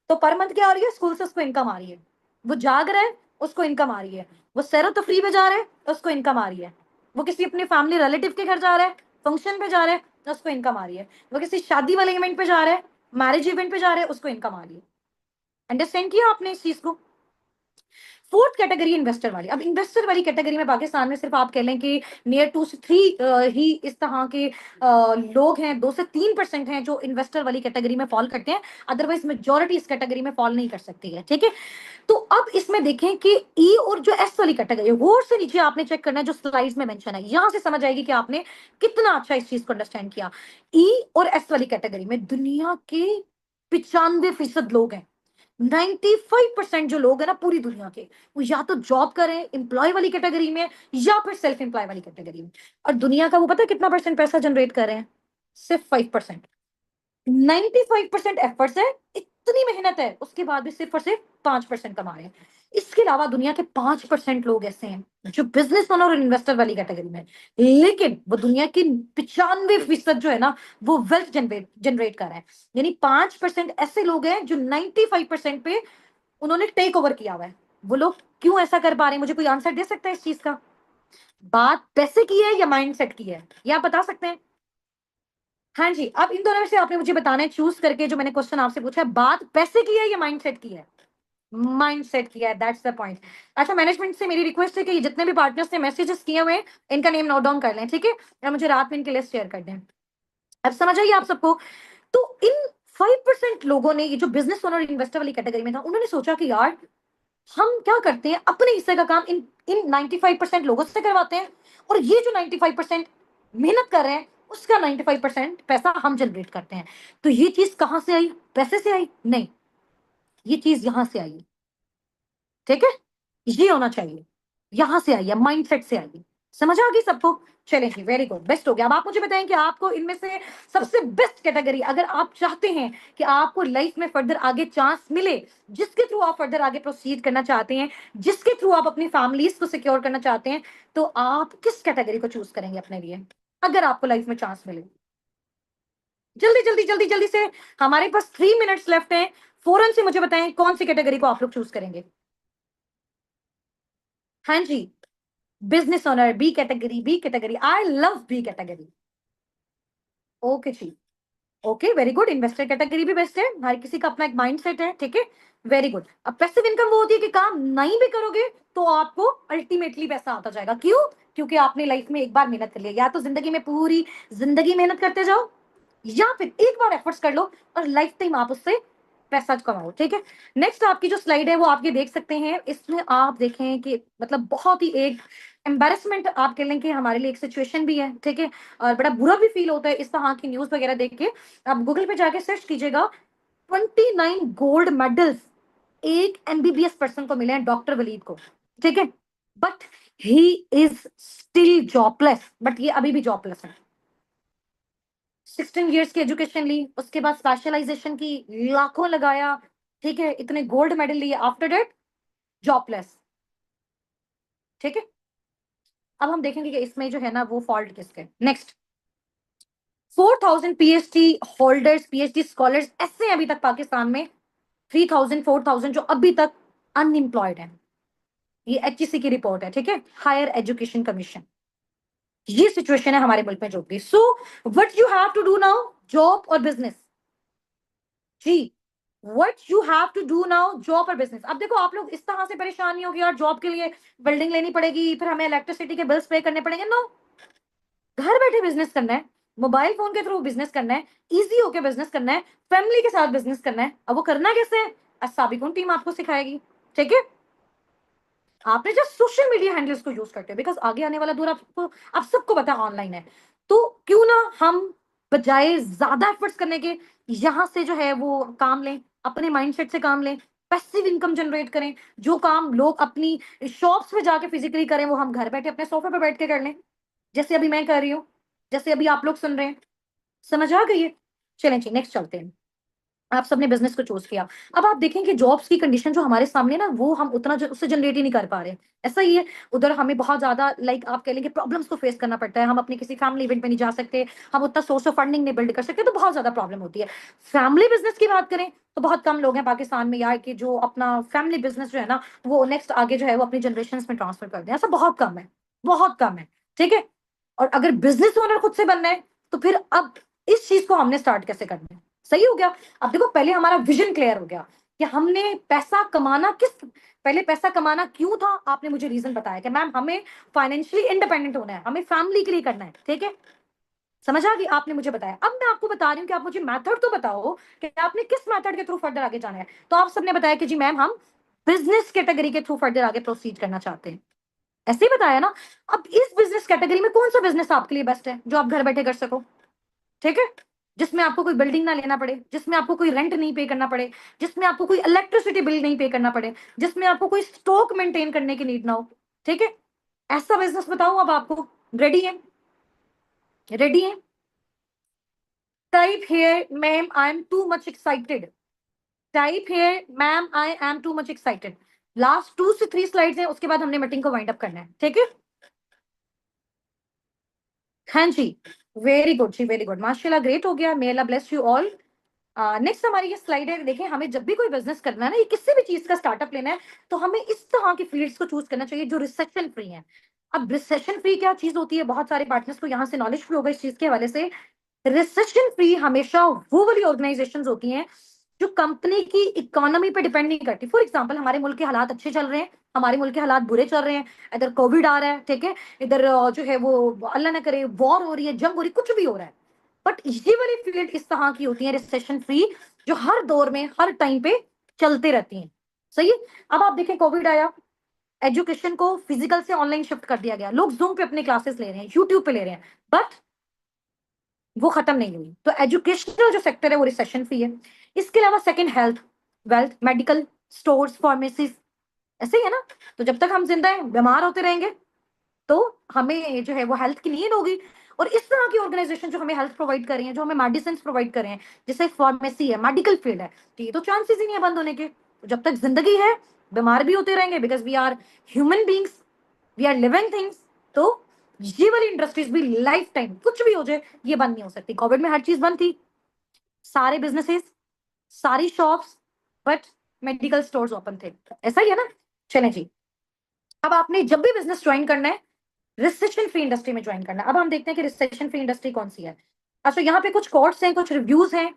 तो पर मंथ क्या आ रही है, स्कूल से उसको इनकम आ रही है। वो जाग रहा है, उसको इनकम आ रही है। वो सैरो तफरी पे जा रहा है, उसको इनकम आ रही है। वो किसी अपने फैमिली रिलेटिव के घर जा रहा है, फंक्शन पे जा रहा है, उसको इनकम आ रही है। वो किसी शादी वाले इवेंट पे जा रहा है, मैरिज इवेंट पे जा रहा है, उसको इनकम आ रही है। अंडरस्टैंड किया आपने इस चीज को? फोर्थ कैटेगरी इन्वेस्टर वाली। अब इन्वेस्टर वाली कैटेगरी में पाकिस्तान में सिर्फ आप कह लें कि नियर 2 से 3 ही इस तरह के लोग हैं, 2 से 3% हैं जो इन्वेस्टर वाली कैटेगरी में फॉल करते हैं। अदरवाइज मेजोरिटी इस कैटेगरी में फॉल नहीं कर सकती है, ठीक है। तो अब इसमें देखें कि ई और जो एस वाली कैटेगरी है, वो से नीचे आपने चेक करना है जो स्लाइड्स में मेंशन है, यहां से समझ आएगी कि आपने कितना अच्छा इस चीज को अंडरस्टैंड किया। ई और एस वाली कैटेगरी में दुनिया के 95% लोग हैं। 95% जो लोग हैं ना पूरी दुनिया के, वो या तो जॉब करें एम्प्लॉय वाली कैटेगरी में या फिर सेल्फ एम्प्लॉय वाली कैटेगरी में। और दुनिया का वो पता है कितना परसेंट पैसा जनरेट कर रहे हैं? सिर्फ 5%। 95% एफर्ट्स है, इतनी मेहनत है, उसके बाद भी सिर्फ और सिर्फ 5% कमा रहे हैं। इसके अलावा दुनिया के 5% लोग ऐसे हैं जो बिजनेस ओनर और इन्वेस्टर वाली कैटेगरी में, लेकिन वो दुनिया की 95% जो है ना वो वेल्थ जनरेट जनरेट कर रहे हैं। यानी 5% ऐसे लोग हैं जो 95% पे उन्होंने टेक ओवर किया हुआ है। वो लोग क्यों ऐसा कर पा रहे हैं? मुझे कोई आंसर दे सकता है इस चीज का? बात पैसे की है या माइंडसेट की है, ये आप बता सकते हैं? हाँ जी, अब इन दोनों में से आपने मुझे बताना है चूज करके, जो मैंने क्वेश्चन आपसे पूछा है, बात पैसे की है या माइंडसेट की है? माइंडसेट किया है, दैट्स द पॉइंट। अच्छा, मैनेजमेंट से मेरी रिक्वेस्ट है कि जितने भी पार्टनर्स ने मैसेजेस किए हुए हैं इनका नेम नोट डाउन कर लें, ठीक है, और मुझे रात में इनकी लिस्ट शेयर कर दें। अब समझ आइए आप सबको? तो इन 5% लोगों ने, ये जो बिजनेस ओनर इन्वेस्टर वाली कैटेगरी में था, उन्होंने सोचा कि यार हम क्या करते हैं, अपने हिस्से का काम इन इन 95% लोगों से करवाते हैं, और ये जो 95% मेहनत कर रहे हैं उसका 95% पैसा हम जनरेट करते हैं। तो ये चीज कहां से आई? पैसे से आई? नहीं, ये चीज यहां से आई, ठीक है, ये होना चाहिए, यहां से आई है, माइंडसेट से आई है। समझ आ गई सबको? चलें जी, वेरी गुड, बेस्ट हो गया। अब आप मुझे बताएं कि आपको इनमें से सबसे बेस्ट कैटेगरी, अगर आप चाहते हैं कि आपको लाइफ में फर्दर आगे चांस मिले, जिसके थ्रू आप फर्दर आगे प्रोसीड करना चाहते हैं, जिसके थ्रू आप अपनी फैमिलीज को सिक्योर करना चाहते हैं, तो आप किस कैटेगरी को चूज करेंगे अपने लिए, अगर आपको लाइफ में चांस मिले? जल्दी जल्दी जल्दी जल्दी से, हमारे पास 3 मिनट्स लेफ्ट हैं। फौरन से मुझे बताएं कौन सी कैटेगरी को आप लोग चूज करेंगे। हाँ जी, business owner, B category, B category, I love B category. Okay जी, okay, very good. Investor category भी बेस्ट है, हर किसी का अपना एक माइंडसेट है, ठीक है, वेरी गुड। अब पैसिव इनकम वो होती है कि काम नहीं भी करोगे तो आपको अल्टीमेटली पैसा आता जाएगा। क्यों? क्योंकि आपने लाइफ में एक बार मेहनत कर लिया, या तो जिंदगी में पूरी जिंदगी मेहनत करते जाओ, या फिर एक बार एफर्ट्स कर लो और लाइफ टाइम आप उससे पैसा कमाओ, ठीक है। नेक्स्ट आपकी जो स्लाइड है वो आप ये देख सकते हैं, इसमें आप देखें कि मतलब बहुत ही एक एम्बेरसमेंट आप कह लें कि हमारे लिए एक सिचुएशन भी है, ठीक है, और बड़ा बुरा भी फील होता है इस तरह की न्यूज वगैरह देख के। आप गूगल पे जाके सर्च कीजिएगा, 29 गोल्ड मेडल्स एक एमबीबीएस पर्सन को मिले हैं, डॉक्टर वलीद को, ठीक है, but he is still jobless, but ये अभी भी जॉबलेस है। 16 ईयर्स की एजुकेशन ली, उसके बाद स्पेशलाइजेशन की, लाखों लगाया, ठीक है, इतने गोल्ड मेडल लिए, आफ्टर डेट जॉबलेस, ठीक है। अब हम देखेंगे कि इसमें जो है ना वो फॉल्ट किसके। Next, 4,000 PhD holders, PhD scholars ऐसे हैं अभी तक पाकिस्तान में, 3,000 4,000 जो अभी तक अनएम्प्लॉयड है। ये एचईसी की रिपोर्ट है, ठीक है, हायर एजुकेशन कमीशन। ये सिचुएशन है हमारे मुल्क में जो भी। So what you have to do now, job और बिजनेस जी, what you have to do now, job और बिजनेस। अब देखो, आप लोग इस तरह से परेशान नहीं हो कि यार जॉब के लिए बिल्डिंग लेनी पड़ेगी, फिर हमें इलेक्ट्रिसिटी के बिल्स पे करने पड़ेंगे। नो, घर बैठे बिजनेस करना है, मोबाइल फोन के थ्रू बिजनेस करना है, इजी होके बिजनेस करना है, फैमिली के साथ बिजनेस करना है। अब वो करना कैसे है, असाबिकुन टीम आपको सिखाएगी, ठीक है। आपने जो सोशल मीडिया हैंडल्स को यूज करते हैं, बिकॉज आगे आने वाला दौर आपको, आप सबको पता है ऑनलाइन है, तो क्यों ना हम बजाय ज्यादा एफर्ट्स करने के यहाँ से जो है वो काम लें, अपने माइंडसेट से काम लें, पैसिव इनकम जनरेट करें। जो काम लोग अपनी शॉप्स पे जाके फिजिकली करें वो हम घर बैठे अपने सोफे पे बैठ के कर लें, जैसे अभी मैं कर रही हूँ, जैसे अभी आप लोग सुन रहे हैं। समझ आ गई है? चलें जी, नेक्स्ट चलते हैं। आप सबने बिजनेस को चूज किया। अब आप देखें कि जॉब्स की कंडीशन जो हमारे सामने ना, वो हम उतना उससे जनरेट ही नहीं कर पा रहे। ऐसा ही है, उधर हमें बहुत ज्यादा लाइक आप कह लेंगे प्रॉब्लम्स को फेस करना पड़ता है। हम अपने किसी फैमिली इवेंट पे नहीं जा सकते, हम उतना सोर्स ऑफ फंडिंग नहीं बिल्ड कर सकते, तो बहुत ज्यादा प्रॉब्लम होती है। फैमिली बिजनेस की बात करें तो बहुत कम लोग हैं पाकिस्तान में यार कि जो अपना फैमिली बिजनेस जो है ना वो नेक्स्ट आगे जो है वो अपनी जनरेशन में ट्रांसफर कर दें। ऐसा बहुत कम है, बहुत कम है। ठीक है, और अगर बिजनेस ओनर खुद से बनना है तो फिर अब इस चीज को हमने स्टार्ट कैसे करना है? सही हो गया। अब देखो, पहले हमारा विजन क्लियर हो गया कि हमने पैसा कमाना पहले पैसा कमाना क्यों था। आपने मुझे रीजन बताया कि मैम हमें फाइनेंशियली इंडिपेंडेंट होना है, हमें फैमिली के लिए करना है। ठीक है, समझ आ गई? आपने मुझे बताया। अब मैं आपको बता रही हूँ कि आप मुझे मेथड तो बताओ कि आपने किस मेथड के थ्रू फर्दर आगे जाना है। तो आप सबने बताया कि जी मैम हम बिजनेस कैटेगरी के थ्रू फर्दर आगे प्रोसीड करना चाहते हैं। ऐसे ही बताया ना। अब इस बिजनेस कैटेगरी में कौन सा बिजनेस आपके लिए बेस्ट है जो आप घर बैठे कर सको? ठीक है, जिसमें आपको कोई बिल्डिंग ना लेना पड़े, जिसमें आपको कोई रेंट नहीं पे करना पड़े, जिसमें आपको कोई इलेक्ट्रिसिटी बिल नहीं पे करना पड़े, जिसमें आपको कोई स्टॉक मेंटेन करने की नीड ना हो। ठीक है, ऐसा बिजनेस बताऊं अब आपको? रेडी है? रेडी है? Type here ma'am I M too much excited. Type here ma'am I M too much excited. Last 2 से 3 स्लाइड्स हैं, उसके बाद हमने मीटिंग को वाइंड अप करना है। ठीक है, हाँ जी, वेरी गुड जी, वेरी गुड, माशाल्लाह, ग्रेट हो गया। मे अल्लाह ब्लेस यू ऑल। नेक्स्ट हमारी ये स्लाइड है। देखें, हमें जब भी कोई बिजनेस करना है ना, ये किसी भी चीज का स्टार्टअप लेना है, तो हमें इस तरह की फील्ड्स को चूज करना चाहिए जो रिसेशन फ्री है। अब रिसेशन फ्री क्या चीज होती है? बहुत सारे पार्टनर्स को यहाँ से नॉलेज फ्री होगा इस चीज के हवाले से। रिसेशन फ्री हमेशा वो वाली ऑर्गेनाइजेशंस होती हैं जो कंपनी की इकोनॉमी पे डिपेंड नहीं करती। फॉर एग्जांपल, हमारे मुल्क के हालात अच्छे चल रहे हैं, हमारे मुल्क के हालात बुरे चल रहे हैं, इधर कोविड आ रहा है, ठीक है, इधर जो है वो अल्लाह ना करे वॉर हो रही है, जंग हो रही है, कुछ भी हो रहा है। बट ये वाली फील्ड इस तरह की होती है रिसेशन फ्री, जो हर दौर में हर टाइम पे चलते रहती हैं। सही है? अब आप देखें, कोविड आया, एजुकेशन को फिजिकल से ऑनलाइन शिफ्ट कर दिया गया, लोग जूम पे अपने क्लासेस ले रहे हैं, यूट्यूब पे ले रहे हैं, बट वो खत्म नहीं हुई। तो एजुकेशनल जो सेक्टर है वो रिसेशन फ्री है। इसके अलावा second, health, wealth, medical, stores, pharmacies, ऐसे ही है ना। तो जब तक हम जिंदा हैं बीमार होते रहेंगे तो हमें जो है वो हेल्थ की नीड होगी। और इस तरह की ऑर्गेनाइजेशन जो हमें हेल्थ प्रोवाइड कर रही है, जो हमें मेडिसिन प्रोवाइड कर रहे हैं, जैसे फार्मेसी है, मेडिकल फील्ड है, तो ये तो चांसेस ही नहीं है बंद होने के। तो जब तक जिंदगी है बीमार भी होते रहेंगे, because we are human beings, we are living things. तो ये वाली इंडस्ट्रीज भी लाइफ टाइम कुछ भी हो जाए ये बंद नहीं हो सकती। कोविड में हर चीज बंद थी, सारे बिजनेसेस, सारी shops, but medical stores open थे। ऐसा ही है ना। चलें जी, अब आपने जब भी बिजनेस ज्वाइन करना है रिसेशन फ्री इंडस्ट्री में ज्वाइन करना है। अब हम देखते हैं कि रिसेशन फ्री इंडस्ट्री कौन सी है। अच्छा, यहाँ पे कुछ कोट्स हैं, कुछ रिव्यूज हैं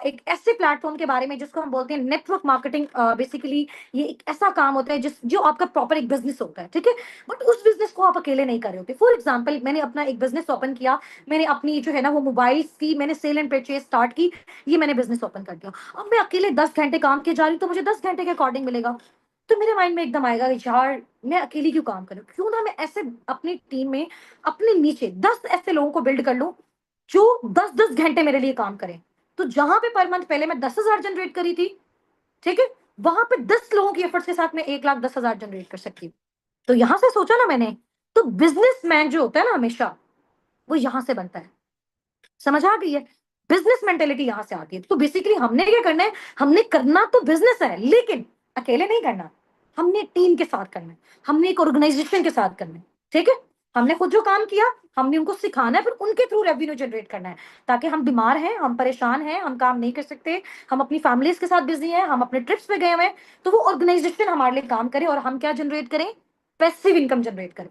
एक ऐसे प्लेटफॉर्म के बारे में जिसको हम बोलते हैं नेटवर्क मार्केटिंग। बेसिकली ये एक ऐसा काम होता है जिस जो आपका प्रॉपर एक बिजनेस होता है। ठीक है, बट उस बिजनेस को आप अकेले नहीं कर रहे होते। फॉर एग्जाम्पल, मैंने अपना एक बिजनेस ओपन किया, मैंने अपनी जो है ना वो मोबाइल की मैंने सेल एंड परचेज स्टार्ट की, ये मैंने बिजनेस ओपन कर दिया। अब मैं अकेले 10 घंटे काम किए जा रही हूँ, तो मुझे 10 घंटे के अकॉर्डिंग मिलेगा। तो मेरे माइंड में एकदम आएगा कि यार मैं अकेली क्यों काम करूं, क्यों ना मैं ऐसे अपनी टीम में अपने नीचे 10 ऐसे लोगों को बिल्ड कर लूं जो 10-10 घंटे मेरे लिए काम करें। तो जहां पे पर मंथ पहले मैं 10,000 जनरेट करी थी, ठीक है, वहां पे 10 लोगों की एफर्ट्स के साथ मैं 1,10,000 जनरेट कर सकती हूँ। तो यहां से सोचा ना मैंने, तो बिजनेसमैन जो होता है ना हमेशा वो यहां से बनता है। समझ आ गई है? बिजनेस मेंटेलिटी यहां से आती है। तो बेसिकली हमने क्या करना है, हमने करना तो बिजनेस है लेकिन अकेले नहीं करना, हमने टीम के साथ करना है, हमने एक ऑर्गेनाइजेशन के साथ करना है। ठीक है, हमने खुद जो काम किया हमने उनको सिखाना है, फिर उनके थ्रू रेवेन्यू जनरेट करना है। ताकि हम बीमार हैं, हम परेशान हैं, हम काम नहीं कर सकते, हम अपनी फैमिलीज के साथ बिजी हैं, हम अपने ट्रिप्स पे गए हुए हैं, तो वो ऑर्गेनाइजेशन हमारे लिए काम करे और हम क्या जनरेट करें? पैसिव इनकम जनरेट करें,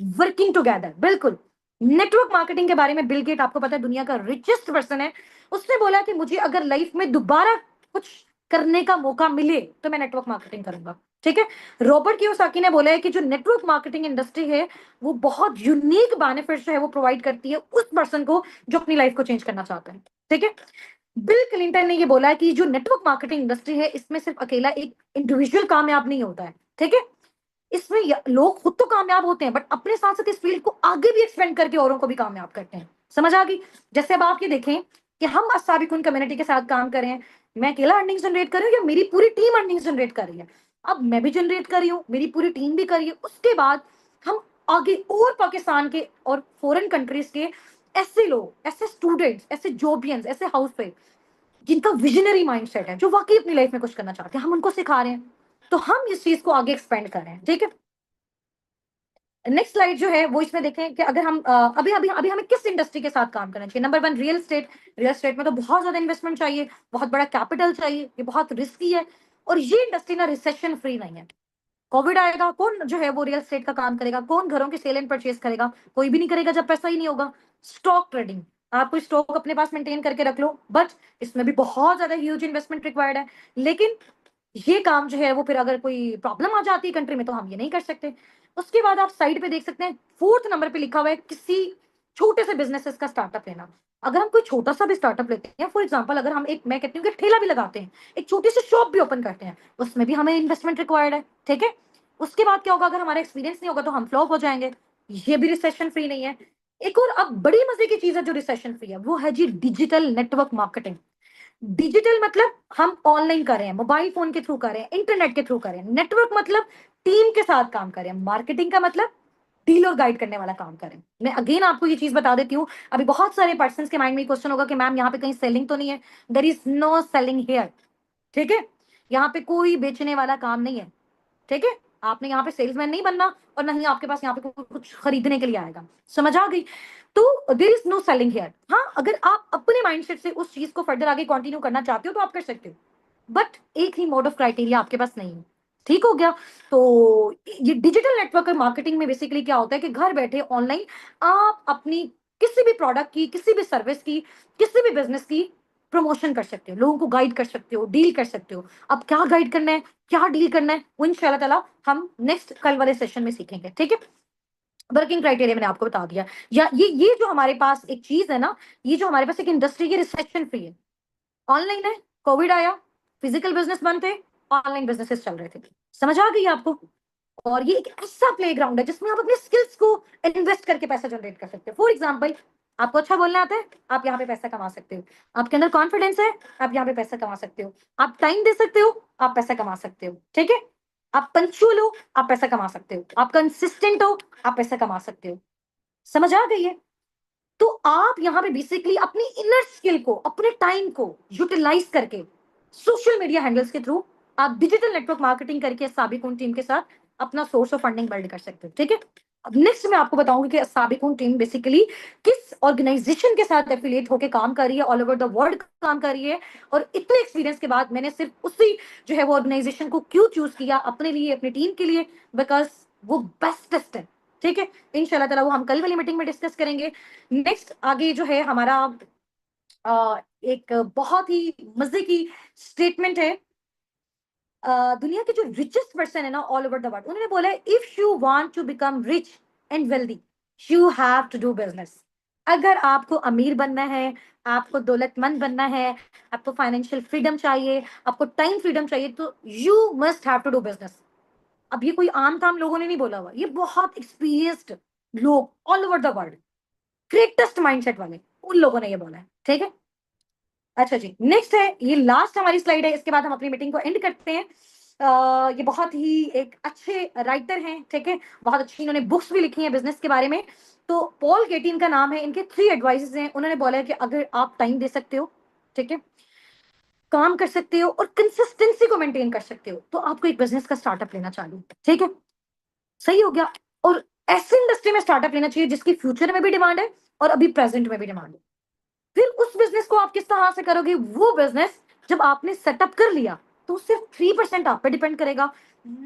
वर्किंग टुगेदर। बिल्कुल। नेटवर्क मार्केटिंग के बारे में बिल गेट, आपको पता है, दुनिया का रिचेस्ट पर्सन है, उसने बोला कि मुझे अगर लाइफ में दोबारा कुछ करने का मौका मिले तो मैं नेटवर्क मार्केटिंग करूंगा। ठीक है, रॉबर्ट कियोसाकी ने बोला है कि जो नेटवर्क मार्केटिंग इंडस्ट्री है वो बहुत यूनिक बेनिफिट जो है वो प्रोवाइड करती है उस पर्सन को जो अपनी लाइफ को चेंज करना चाहता है। ठीक है, बिल क्लिंटन ने ये बोला है कि जो नेटवर्क मार्केटिंग इंडस्ट्री है इसमें सिर्फ अकेला एक इंडिविजुअल कामयाब नहीं होता है। ठीक है, इसमें लोग खुद तो कामयाब होते हैं बट अपने साथ साथ इस फील्ड को आगे भी एक्सपेंड करके औरों को भी कामयाब करते हैं। समझ आ गई? जैसे अब आप ये देखें कि हम अस्साबिकुन कम्युनिटी के साथ काम कर रहे हैं, मैं अकेला अर्निंग्स जनरेट कर रही हूँ या मेरी पूरी टीम अर्निंग्स जनरेट कर रही है? अब मैं भी जनरेट कर रही हूँ, मेरी पूरी टीम भी कर रही है, उसके बाद हम आगे और पाकिस्तान के और फॉरेन कंट्रीज के ऐसे लोग, ऐसे स्टूडेंट्स, ऐसे जॉबियंस, ऐसे हाउसवाइफ जिनका विजनरी माइंडसेट है, जो वाकई अपनी लाइफ में कुछ करना चाहते हैं, हम उनको सिखा रहे हैं। तो हम इस चीज को आगे एक्सपेंड कर रहे हैं, ठीक है? नेक्स्ट स्लाइड जो है वो इसमें देखें कि अगर हम अभी अभी अभी हमें किस इंडस्ट्री के साथ काम करना चाहिए। Number one, real estate. Real estate में तो बहुत ज्यादा इन्वेस्टमेंट चाहिए, बहुत बड़ा कैपिटल चाहिए, ये बहुत रिस्की है, और ये इंडस्ट्री ना रिसेशन फ्री नहीं है। कोविड आएगा, कौन जो है वो रियल एस्टेट का काम करेगा? कौन घरों की सेल एंड परचेज करेगा? कोई भी नहीं करेगा जब पैसा ही नहीं होगा। स्टॉक ट्रेडिंग, आप कोई स्टॉक अपने पास मेंटेन करके रख लो, बट इसमें भी बहुत ज्यादा ह्यूज इन्वेस्टमेंट रिक्वायर्ड है। लेकिन ये काम जो है वो फिर अगर कोई प्रॉब्लम आ जाती है कंट्री में तो हम ये नहीं कर सकते। उसके बाद आप साइड पे देख सकते हैं, फोर्थ नंबर पे लिखा हुआ है किसी छोटे से बिजनेसेस का स्टार्टअप लेना। अगर हम कोई छोटा सा भी स्टार्टअप लेते हैं, फॉर एग्जांपल अगर हम एक, मैं कहती हूँ कि ठेला भी लगाते हैं, एक छोटी सी शॉप भी ओपन करते हैं, उसमें भी हमें इन्वेस्टमेंट रिक्वायर्ड है, ठीक है? उसके बाद क्या होगा? अगर हमारा एक्सपीरियंस नहीं होगा तो हम फ्लॉप हो जाएंगे। ये भी रिसेशन फ्री नहीं है। एक और अब बड़ी मजे की चीज है जो रिसेशन फ्री है, वो है जी डिजिटल नेटवर्क मार्केटिंग। डिजिटल मतलब हम ऑनलाइन कर रहे हैं, मोबाइल फोन के थ्रू कर रहे हैं, इंटरनेट के थ्रू कर रहे हैं। नेटवर्क मतलब टीम के साथ काम कर रहे हैं। मार्केटिंग का मतलब डील और गाइड करने वाला काम करें। मैं अगेन आपको ये चीज बता देती हूँ, अभी बहुत सारे पर्सन के माइंड में क्वेश्चन होगा कि मैम यहाँ पे कहीं सेलिंग तो नहीं है? There is no selling here, ठीक है? यहाँ पे कोई बेचने वाला काम नहीं है, ठीक है? आपने यहाँ पे सेल्समैन नहीं बनना, और ना ही आपके पास यहाँ पे कुछ खरीदने के लिए आएगा। समझ आ गई? तो there is no selling here. हाँ, अगर आप अपने माइंडसेट से उस चीज को फर्दर आगे कंटिन्यू करना चाहते हो तो आप कर सकते हो, बट एक ही मोड ऑफ क्राइटेरिया आपके पास नहीं है। ठीक हो गया? तो ये डिजिटल नेटवर्क मार्केटिंग में बेसिकली क्या होता है कि घर बैठे ऑनलाइन आप अपनी किसी भी प्रोडक्ट की, किसी भी सर्विस की, किसी भी बिजनेस की प्रमोशन कर सकते हो, लोगों को गाइड कर सकते हो, डील कर सकते हो। अब क्या गाइड करना है, क्या डील करना है, वो इंशाल्लाह ताला हम नेक्स्ट कल वाले सेशन में सीखेंगे, ठीक है? वर्किंग क्राइटेरिया मैंने आपको बता दिया। या ये जो हमारे पास एक चीज है ना, ये जो हमारे पास एक इंडस्ट्री की रिसेशन फ्री है, ऑनलाइन है, कोविड आया, फिजिकल बिजनेस बंद थे, ऑनलाइन बिजनेसेस चल रहे थे। समझ आ गई आपको? और ये एक ऐसा प्लेग्राउंड है जिसमें आप अपने स्किल्स को इन्वेस्ट करके पैसा जनरेट कर सकते हो। फॉर एग्जाम्पल, आपको अच्छा बोलना आता है, आप यहाँ पे पैसा कमा सकते हो। आपके अंदर कॉन्फिडेंस है, आप यहाँ पे पैसा कमा सकते हो। आप टाइम दे सकते हो, आप पैसा कमा सकते हो, ठीक है? आप पंक्चुअल हो, आप पैसा कमा सकते हो। आप कंसिस्टेंट हो, आप पैसा कमा सकते हो। समझ आ गई है? तो आप यहाँ पे बेसिकली अपनी इनर स्किल को, अपने टाइम को यूटिलाइज करके सोशल मीडिया हैंडल्स के थ्रू आप डिजिटल नेटवर्क मार्केटिंग करके साबिकुन टीम के साथ अपना सोर्स ऑफ फंडिंग बिल्ड कर सकते हो, ठीक है? अब नेक्स्ट मैं आपको बताऊंगी कि साबिकुन टीम बेसिकली किस ऑर्गेनाइजेशन के साथ एफिलिएट होकर काम कर रही है, ऑल ओवर द वर्ल्ड काम कर रही है, और इतने एक्सपीरियंस के बाद मैंने सिर्फ उसी जो है वो ऑर्गेनाइजेशन को क्यों चूज किया अपने लिए, अपनी टीम के लिए, बिकॉज वो बेस्टेस्ट है, ठीक है? इंशाल्लाह ताला वो हम कल वाली मीटिंग में डिस्कस करेंगे। नेक्स्ट आगे जो है हमारा एक बहुत ही मजे की स्टेटमेंट है। दुनिया के जो रिचेस्ट पर्सन है ना ऑल ओवर द वर्ल्ड, उन्होंने बोला है if you want to become rich and wealthy you have to do business. अगर आपको अमीर बनना है, आपको दौलतमंद बनना है, आपको फाइनेंशियल फ्रीडम चाहिए, आपको टाइम फ्रीडम चाहिए, तो you must have to do business. अब ये कोई आम ताम लोगों ने नहीं बोला हुआ, ये बहुत एक्सपीरियंस्ड लोग all over the world, greatest mindset वाले, उन लोगों ने ये बोला है, ठीक है? अच्छा जी, नेक्स्ट है, ये लास्ट हमारी स्लाइड है, इसके बाद हम अपनी मीटिंग को एंड करते हैं। ये बहुत ही एक अच्छे राइटर हैं, ठीक है? बहुत अच्छी इन्होंने बुक्स भी लिखी हैं बिजनेस के बारे में। तो पॉल गेटिन का नाम है, इनके 3 एडवाइसेस हैं। उन्होंने बोला है कि अगर आप टाइम दे सकते हो, ठीक है, काम कर सकते हो और कंसिस्टेंसी को मेंटेन कर सकते हो, तो आपको एक बिजनेस का स्टार्टअप लेना चाहिए, ठीक है? सही हो गया? और ऐसी इंडस्ट्री में स्टार्टअप लेना चाहिए जिसकी फ्यूचर में भी डिमांड है और अभी प्रेजेंट में भी डिमांड है। फिर उस बिजनेस को आप किस तरह से करोगे? वो बिजनेस जब आपने सेटअप कर लिया तो सिर्फ 3% आप पे डिपेंड करेगा,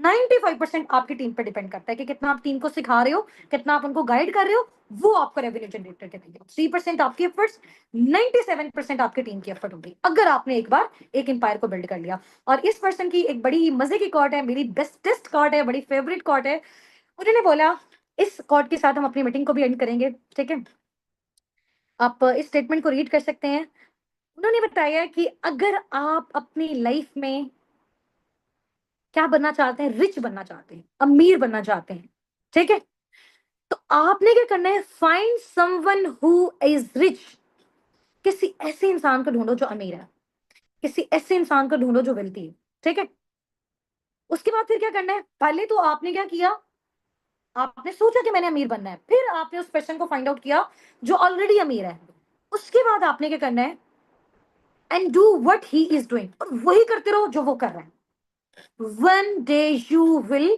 95% आपकी टीम पे डिपेंड करता है कि कितना आप टीम को सिखा रहे हो, कितना आप उनको गाइड कर रहे हो, वो आपको रेवेन्यू जनरेट करके देगा। 3% आपकी एफर्ट्स, 97% आपकी टीम की एफर्ट होगी, अगर आपने एक बार एक एम्पायर को बिल्ड कर लिया। और इस पर्सन की एक बड़ी मजे की कॉट है, मेरी बेस्टेस्ट कॉट है, बड़ी फेवरेट कॉट है। उन्होंने बोला, इस कॉट के साथ हम अपनी मीटिंग को भी एंड करेंगे, ठीक है? आप इस स्टेटमेंट को रीड कर सकते हैं। उन्होंने बताया कि अगर आप अपनी लाइफ में क्या बनना चाहते हैं, रिच बनना चाहते हैं, अमीर बनना चाहते हैं, ठीक है, तो आपने क्या करना है, find someone who is rich. किसी ऐसे इंसान को ढूंढो जो अमीर है, किसी ऐसे इंसान को ढूंढो जो वेल्थी है, ठीक है। उसके बाद फिर क्या करना है, पहले तो आपने क्या किया, आपने सोचा कि मैंने अमीर बनना है, फिर आपने उस पर्सन को फाइंड आउट किया जो ऑलरेडी अमीर है। उसके बाद आपने क्या करना है, and do what he is doing, और वही करते रहो जो वो कर रहा है। One day you will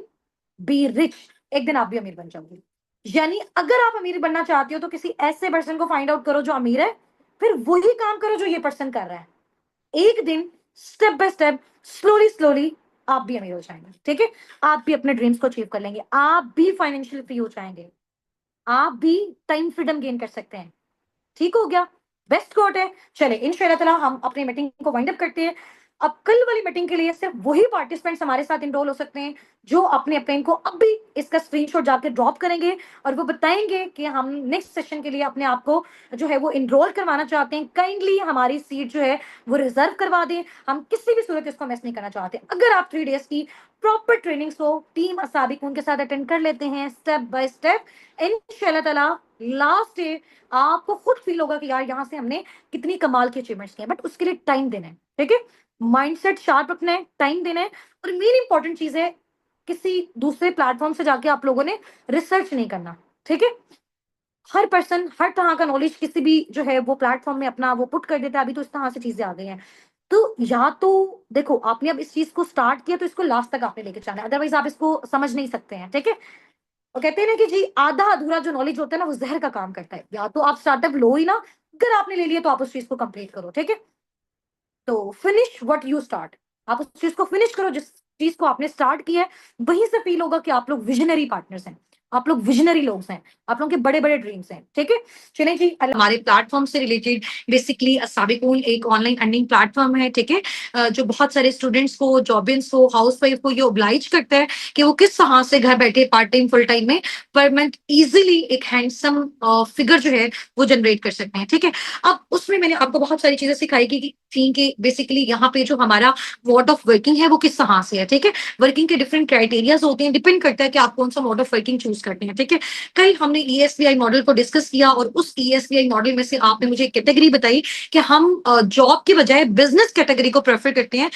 be rich, एक दिन आप भी अमीर बन जाओगे। यानी अगर आप अमीर बनना चाहते हो तो किसी ऐसे पर्सन को फाइंड आउट करो जो अमीर है, फिर वही काम करो जो ये पर्सन कर रहा है। एक दिन step by step, slowly slowly आप भी अमीर हो जाएंगे, ठीक है। आप भी अपने ड्रीम्स को अचीव कर लेंगे, आप भी फाइनेंशियली फ्री हो जाएंगे, आप भी टाइम फ्रीडम गेन कर सकते हैं। ठीक हो गया, बेस्ट कोट है। चले इंशाल्लाह ताला हम अपनी मीटिंग को वाइंड अप करते हैं। अब कल वाली मीटिंग के लिए सिर्फ वही पार्टिसिपेंट्स हमारे साथ इनरोल हो सकते हैं जो अपने अपने को अब भी इसका स्क्रीनशॉट जाके ड्रॉप करेंगे और वो बताएंगे कि हम नेक्स्ट सेशन के लिए अपने आप को जो है वो इनरोल करवाना चाहते हैं। काइंडली हमारी सीट जो है वो रिजर्व करवा दें, हम किसी भी सूरत इसको मिस नहीं करना चाहते। अगर आप 3 डेज की प्रॉपर ट्रेनिंग्स को टीम असाबिक उनके साथ अटेंड कर लेते हैं स्टेप बाय स्टेप, इंशाल्लाह ताला लास्ट डे आपको खुद फील होगा कि यार यहाँ से हमने कितनी कमाल की अचीवमेंट्स की हैं। बट उसके लिए टाइम देना है, ठीक है। माइंडसेट शार्प रखना है, टाइम देना है, और मेन इंपॉर्टेंट चीज है, किसी दूसरे प्लेटफॉर्म से जाके आप लोगों ने रिसर्च नहीं करना, ठीक है। हर पर्सन हर तरह का नॉलेज किसी भी जो है वो प्लेटफॉर्म में अपना वो पुट कर देता है। अभी तो इस तरह से चीजें आ गई हैं, तो या तो देखो आपने अब इस चीज को स्टार्ट किया तो इसको लास्ट तक आपने लेके जाना है, अदरवाइज आप इसको समझ नहीं सकते हैं, ठीक है। वो कहते हैं ना कि जी आधा अधूरा जो नॉलेज होता है ना वो जहर का काम करता है। या तो आप स्टार्टअप लो ही ना, अगर आपने ले लिया तो आप उस चीज को कंप्लीट करो, ठीक है। तो फिनिश व्हाट यू स्टार्ट, आप उस चीज को फिनिश करो जिस चीज को आपने स्टार्ट किया है। वहीं से फील होगा कि आप लोग विजनरी पार्टनर्स हैं, आप लोग विजनरी लोग हैं, आप लोगों के बड़े बड़े ड्रीम्स हैं, ठीक है। चलें जी, हमारे प्लेटफॉर्म से रिलेटेड बेसिकली साबिकून एक ऑनलाइन अर्निंग प्लेटफॉर्म है, ठीक है। जो बहुत सारे स्टूडेंट्स को, जॉबिन्स को, हाउस वाइफ को ये ओब्लाइज करता है कि वो किस तरह से घर बैठे पार्ट टाइम फुल टाइम में पर मंथ इजिली एक हैंडसम फिगर जो है वो जनरेट कर सकते हैं, ठीक है। अब उसमें मैंने आपको बहुत सारी चीजें सिखाई थी कि बेसिकली यहाँ पे जो हमारा मोड ऑफ वर्किंग है वो किस तरह से है, ठीक है। वर्किंग के डिफरेंट क्राइटेरियाज होते हैं, डिपेंड करता है कि आप कौन सा मोड ऑफ वर्किंग चूज करते हैं, ठीक है। कल हमने ईएसबीआई मॉडल को डिस्कस किया और उस ईएसबीआई मॉडल में से आपने मुझे कैटेगरी बताई कि हम जॉब के बजाय बिजनेस कैटेगरी को प्रेफर करते हैं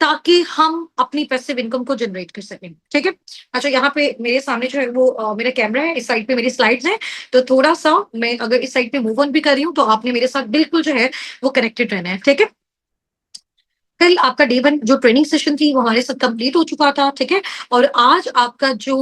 ताकि हम अपनी पैसिव इनकम को जनरेट कर सकें, ठीक है। अच्छा, यहाँ पे मेरे सामने जो है वो मेरा कैमरा है, इस साइड पे मेरी स्लाइड्स हैं, तो थोड़ा सा मैं अगर इस साइड पे मूव ऑन भी कर रही हूँ तो आपने मेरे साथ बिल्कुल जो है वो कनेक्टेड रहना है, ठीक है। कल आपका डे 1 जो ट्रेनिंग सेशन थी वो हमारे साथ कंप्लीट हो चुका था, ठीक है। और आज आपका जो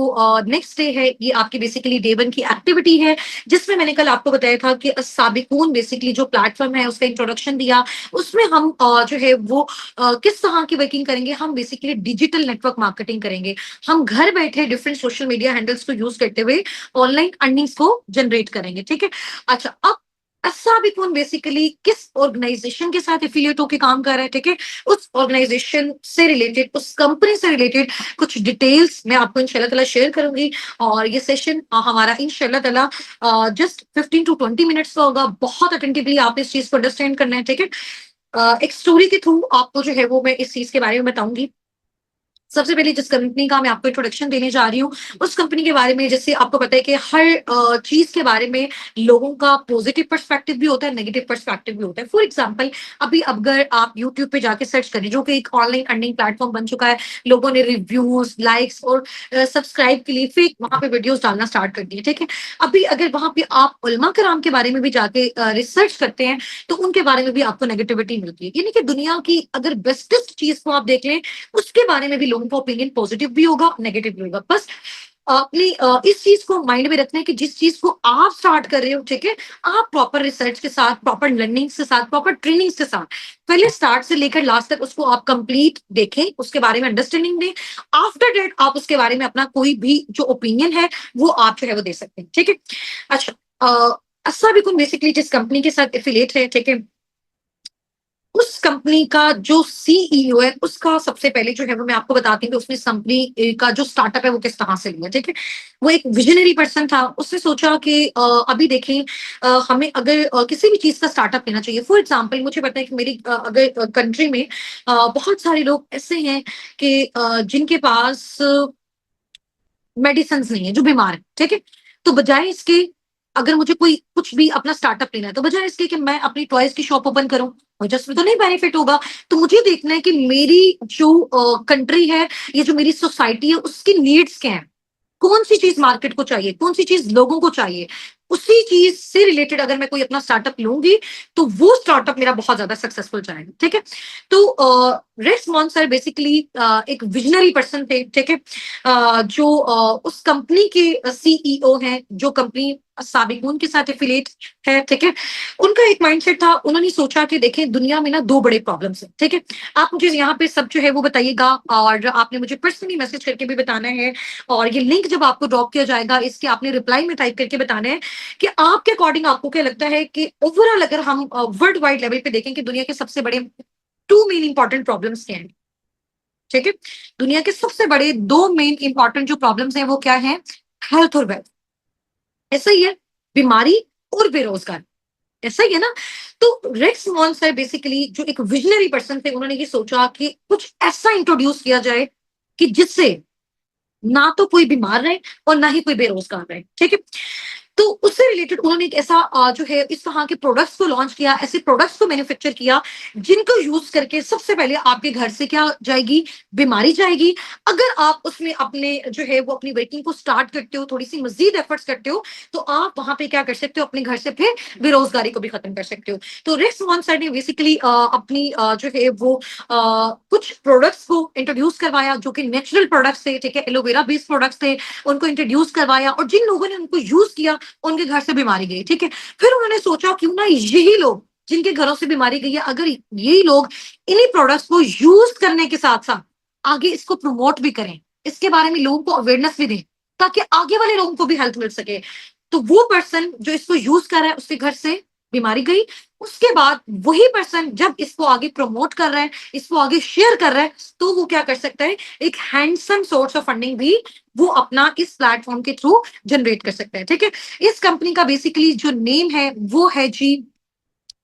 नेक्स्ट डे है ये आपकी बेसिकली डे 1 की एक्टिविटी है, जिसमें मैंने कल आपको बताया था कि साबिकून बेसिकली जो प्लेटफॉर्म है उसका इंट्रोडक्शन दिया। उसमें हम जो है वो किस तरह की वर्किंग करेंगे, हम बेसिकली डिजिटल नेटवर्क मार्केटिंग करेंगे। हम घर बैठे डिफरेंट सोशल मीडिया हैंडल्स को यूज करते हुए ऑनलाइन अर्निंग्स को जनरेट करेंगे, ठीक है। अच्छा, अब साबिकून बेसिकली किस ऑर्गेनाइजेशन के साथ एफिलिएट होकर काम कर रहा है, ठीक है। उस ऑर्गेनाइजेशन से रिलेटेड, उस कंपनी से रिलेटेड कुछ डिटेल्स मैं आपको इंशाल्लाह ताला शेयर करूंगी। और ये सेशन हमारा इंशाल्लाह ताला जस्ट 15 to 20 मिनट्स का होगा। बहुत अटेंटिवली आप इस चीज को अंडरस्टैंड करना है, ठीक है। एक स्टोरी के थ्रू आपको जो है वो मैं इस चीज के बारे में बताऊंगी। सबसे पहले जिस कंपनी का मैं आपको इंट्रोडक्शन देने जा रही हूँ उस कंपनी के बारे में, जैसे आपको पता है कि हर चीज के बारे में लोगों का पॉजिटिव पर्सपेक्टिव भी होता है, नेगेटिव पर्सपेक्टिव भी होता है। फॉर एग्जांपल, अभी अगर आप यूट्यूब पे जाके सर्च करें, जो कि एक ऑनलाइन अर्निंग प्लेटफॉर्म बन चुका है, लोगों ने रिव्यूज, लाइक्स और सब्सक्राइब के लिए फेक वहां पे वीडियोस डालना स्टार्ट कर दिए, ठीक है। अभी अगर वहां पे आप उलमा कराम के बारे में भी जाके रिसर्च करते हैं तो उनके बारे में भी आपको नेगेटिविटी मिलती है। यानी कि दुनिया की अगर बेस्टेस्ट चीज को आप देख लें उसके बारे में भी लोगों का ओपिनियन पॉजिटिव भी होगा, नेगेटिव भी होगा। बस अपनी इस चीज को माइंड में रखना है कि जिस चीज को आप स्टार्ट कर रहे हो, ठीक है, आप प्रॉपर रिसर्च के साथ, प्रॉपर लर्निंग के साथ, प्रॉपर ट्रेनिंग के साथ पहले स्टार्ट से लेकर लास्ट तक उसको आप कंप्लीट देखें, उसके बारे में अंडरस्टैंडिंग दें। आफ्टर डेट आप उसके बारे में अपना कोई भी जो ओपिनियन है वो आप जो है वो दे सकते हैं, ठीक है। अच्छा, अस्सा बिकुम बेसिकली जिस कंपनी के साथ एफिलिएट है, ठीक है, उस कंपनी का जो सीईओ है उसका सबसे पहले जो है वो मैं आपको बताती हूँ कि उसने कंपनी का जो स्टार्टअप है वो किस तरह से लिया, ठीक है। वो एक विजनरी पर्सन था, उसने सोचा कि अभी देखें हमें अगर किसी भी चीज का स्टार्टअप लेना चाहिए। फॉर एग्जांपल, मुझे पता है कि मेरी अगर कंट्री में बहुत सारे लोग ऐसे हैं कि जिनके पास मेडिसिन नहीं है, जो बीमार है, ठीक है। तो बजाय इसके, अगर मुझे कोई कुछ भी अपना स्टार्टअप लेना है, तो बजाय इसके कि मैं अपनी टॉयज की शॉप ओपन करूं, मुझे उसमें तो नहीं बेनिफिट होगा। तो मुझे देखना है कि मेरी जो कंट्री है, ये जो मेरी सोसाइटी है, उसकी नीड्स क्या है, कौन सी चीज मार्केट को चाहिए, कौन सी चीज लोगों को चाहिए, उसी चीज से रिलेटेड अगर मैं कोई अपना स्टार्टअप लूंगी, तो वो स्टार्टअप मेरा बहुत ज्यादा सक्सेसफुल जाएगा। ठीक है। तो रेक्स मॉन सर बेसिकली एक विजनरी पर्सन थे। ठीक है। जो उस कंपनी के सीईओ हैं, जो कंपनी साबिकून के साथ एफिलिएट है। ठीक है। उनका एक माइंडसेट था, उन्होंने सोचा कि देखें दुनिया में ना दो बड़े प्रॉब्लम्स हैं। ठीक है। आप मुझे यहाँ पे सब जो है वो बताइएगा, और आपने मुझे पर्सनली मैसेज करके भी बताना है, और ये लिंक जब आपको ड्रॉप किया जाएगा, इसके आपने रिप्लाई में टाइप करके बताना है कि आपके अकॉर्डिंग आपको क्या लगता है कि ओवरऑल अगर हम वर्ल्ड वाइड लेवल पे देखें कि दुनिया के सबसे बड़े टू मेन इंपॉर्टेंट प्रॉब्लम्स क्या हैं। ठीक है। दुनिया के सबसे बड़े दो मेन इंपॉर्टेंट जो प्रॉब्लम्स हैं वो क्या है, हेल्थ और वेल्थ। ऐसा ही है, बीमारी और बेरोजगार, ऐसा ही है ना। तो रेक्स मॉन सर बेसिकली जो एक विजनरी पर्सन थे, उन्होंने ये सोचा कि कुछ ऐसा इंट्रोड्यूस किया जाए कि जिससे ना तो कोई बीमार रहे और ना ही कोई बेरोजगार रहे। ठीक है। तो उससे रिलेटेड उन्होंने एक ऐसा जो है इस तरह के प्रोडक्ट्स को लॉन्च किया, ऐसे प्रोडक्ट्स को मैन्युफैक्चर किया जिनको यूज करके सबसे पहले आपके घर से क्या जाएगी, बीमारी जाएगी। अगर आप उसमें अपने जो है वो अपनी वर्किंग को स्टार्ट करते हो, थोड़ी सी मजीद एफर्ट्स करते हो, तो आप वहां पे क्या कर सकते हो, अपने घर से फिर बेरोजगारी को भी खत्म कर सकते हो। तो रेक्स मॉन सर ने बेसिकली अपनी जो है वो कुछ प्रोडक्ट्स को इंट्रोड्यूस करवाया जो कि नेचुरल प्रोडक्ट्स थे। ठीक है। एलोवेरा बेस्ड प्रोडक्ट्स थे, उनको इंट्रोड्यूस करवाया, और जिन लोगों ने उनको यूज किया उनके घर से बीमारी गई। ठीक है। फिर उन्होंने सोचा क्यों ना यही लोग जिनके घरों से बीमारी गई है, अगर यही लोग इन्हीं प्रोडक्ट्स को यूज करने के साथ साथ आगे इसको प्रमोट भी करें, इसके बारे में लोगों को अवेयरनेस भी दें, ताकि आगे वाले लोगों को भी हेल्थ मिल सके। तो वो पर्सन जो इसको यूज कर रहा है उसके घर से बीमारी गई। उसके बाद वही पर्सन जब इसको आगे प्रमोट कर रहा है, इसको आगे शेयर कर रहा है, तो वो क्या कर सकता है, एक हैंडसम सोर्स ऑफ फंडिंग भी वो अपना इस प्लेटफॉर्म के थ्रू जनरेट कर सकता है। ठीक है। इस कंपनी का बेसिकली जो नेम है वो है जी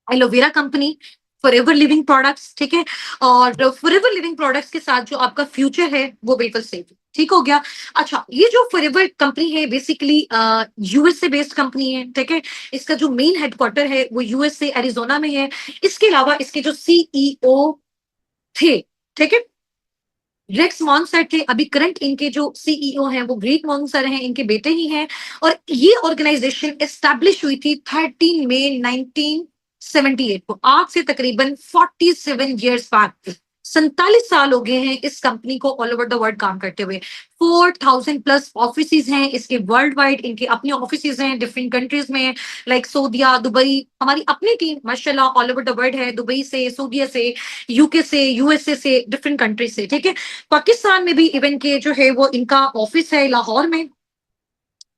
aloe vera company, forever living products. ठीक है। और फॉरएवर लिविंग प्रोडक्ट्स के साथ जो आपका फ्यूचर है वो बिल्कुल सेफ है। ठीक हो गया। अच्छा, ये जो फॉरएवर कंपनी है बेसिकली यूएसए बेस्ड कंपनी है। ठीक है। इसका जो मेन हेडक्वार्टर है वो यूएसए एरिजोना में है। इसके अलावा इसके जो सीईओ थे, ठीक है, रेक्स मॉन्सर थे, अभी करंट इनके जो सीईओ हैं वो ग्रेग मॉन्सर हैं, इनके बेटे ही हैं। और ये ऑर्गेनाइजेशन एस्टैब्लिश हुई थी 13 मई 1978 को, आज से तकरीबन 47 ईयर्स बाद। 47 साल हो गए हैं इस कंपनी को ऑल ओवर द वर्ल्ड काम करते हुए। 4000+ ऑफिस हैं इसके वर्ल्ड वाइड, इनके अपने ऑफिस हैं डिफरेंट कंट्रीज में, लाइक सऊदिया, दुबई। हमारी अपनी टीम माशाल्लाह ऑल ओवर द वर्ल्ड है, दुबई से, सऊदिया से, यूके से, यूएसए से, डिफरेंट कंट्रीज से। ठीक है। पाकिस्तान में भी इवन के जो है वो इनका ऑफिस है लाहौर में।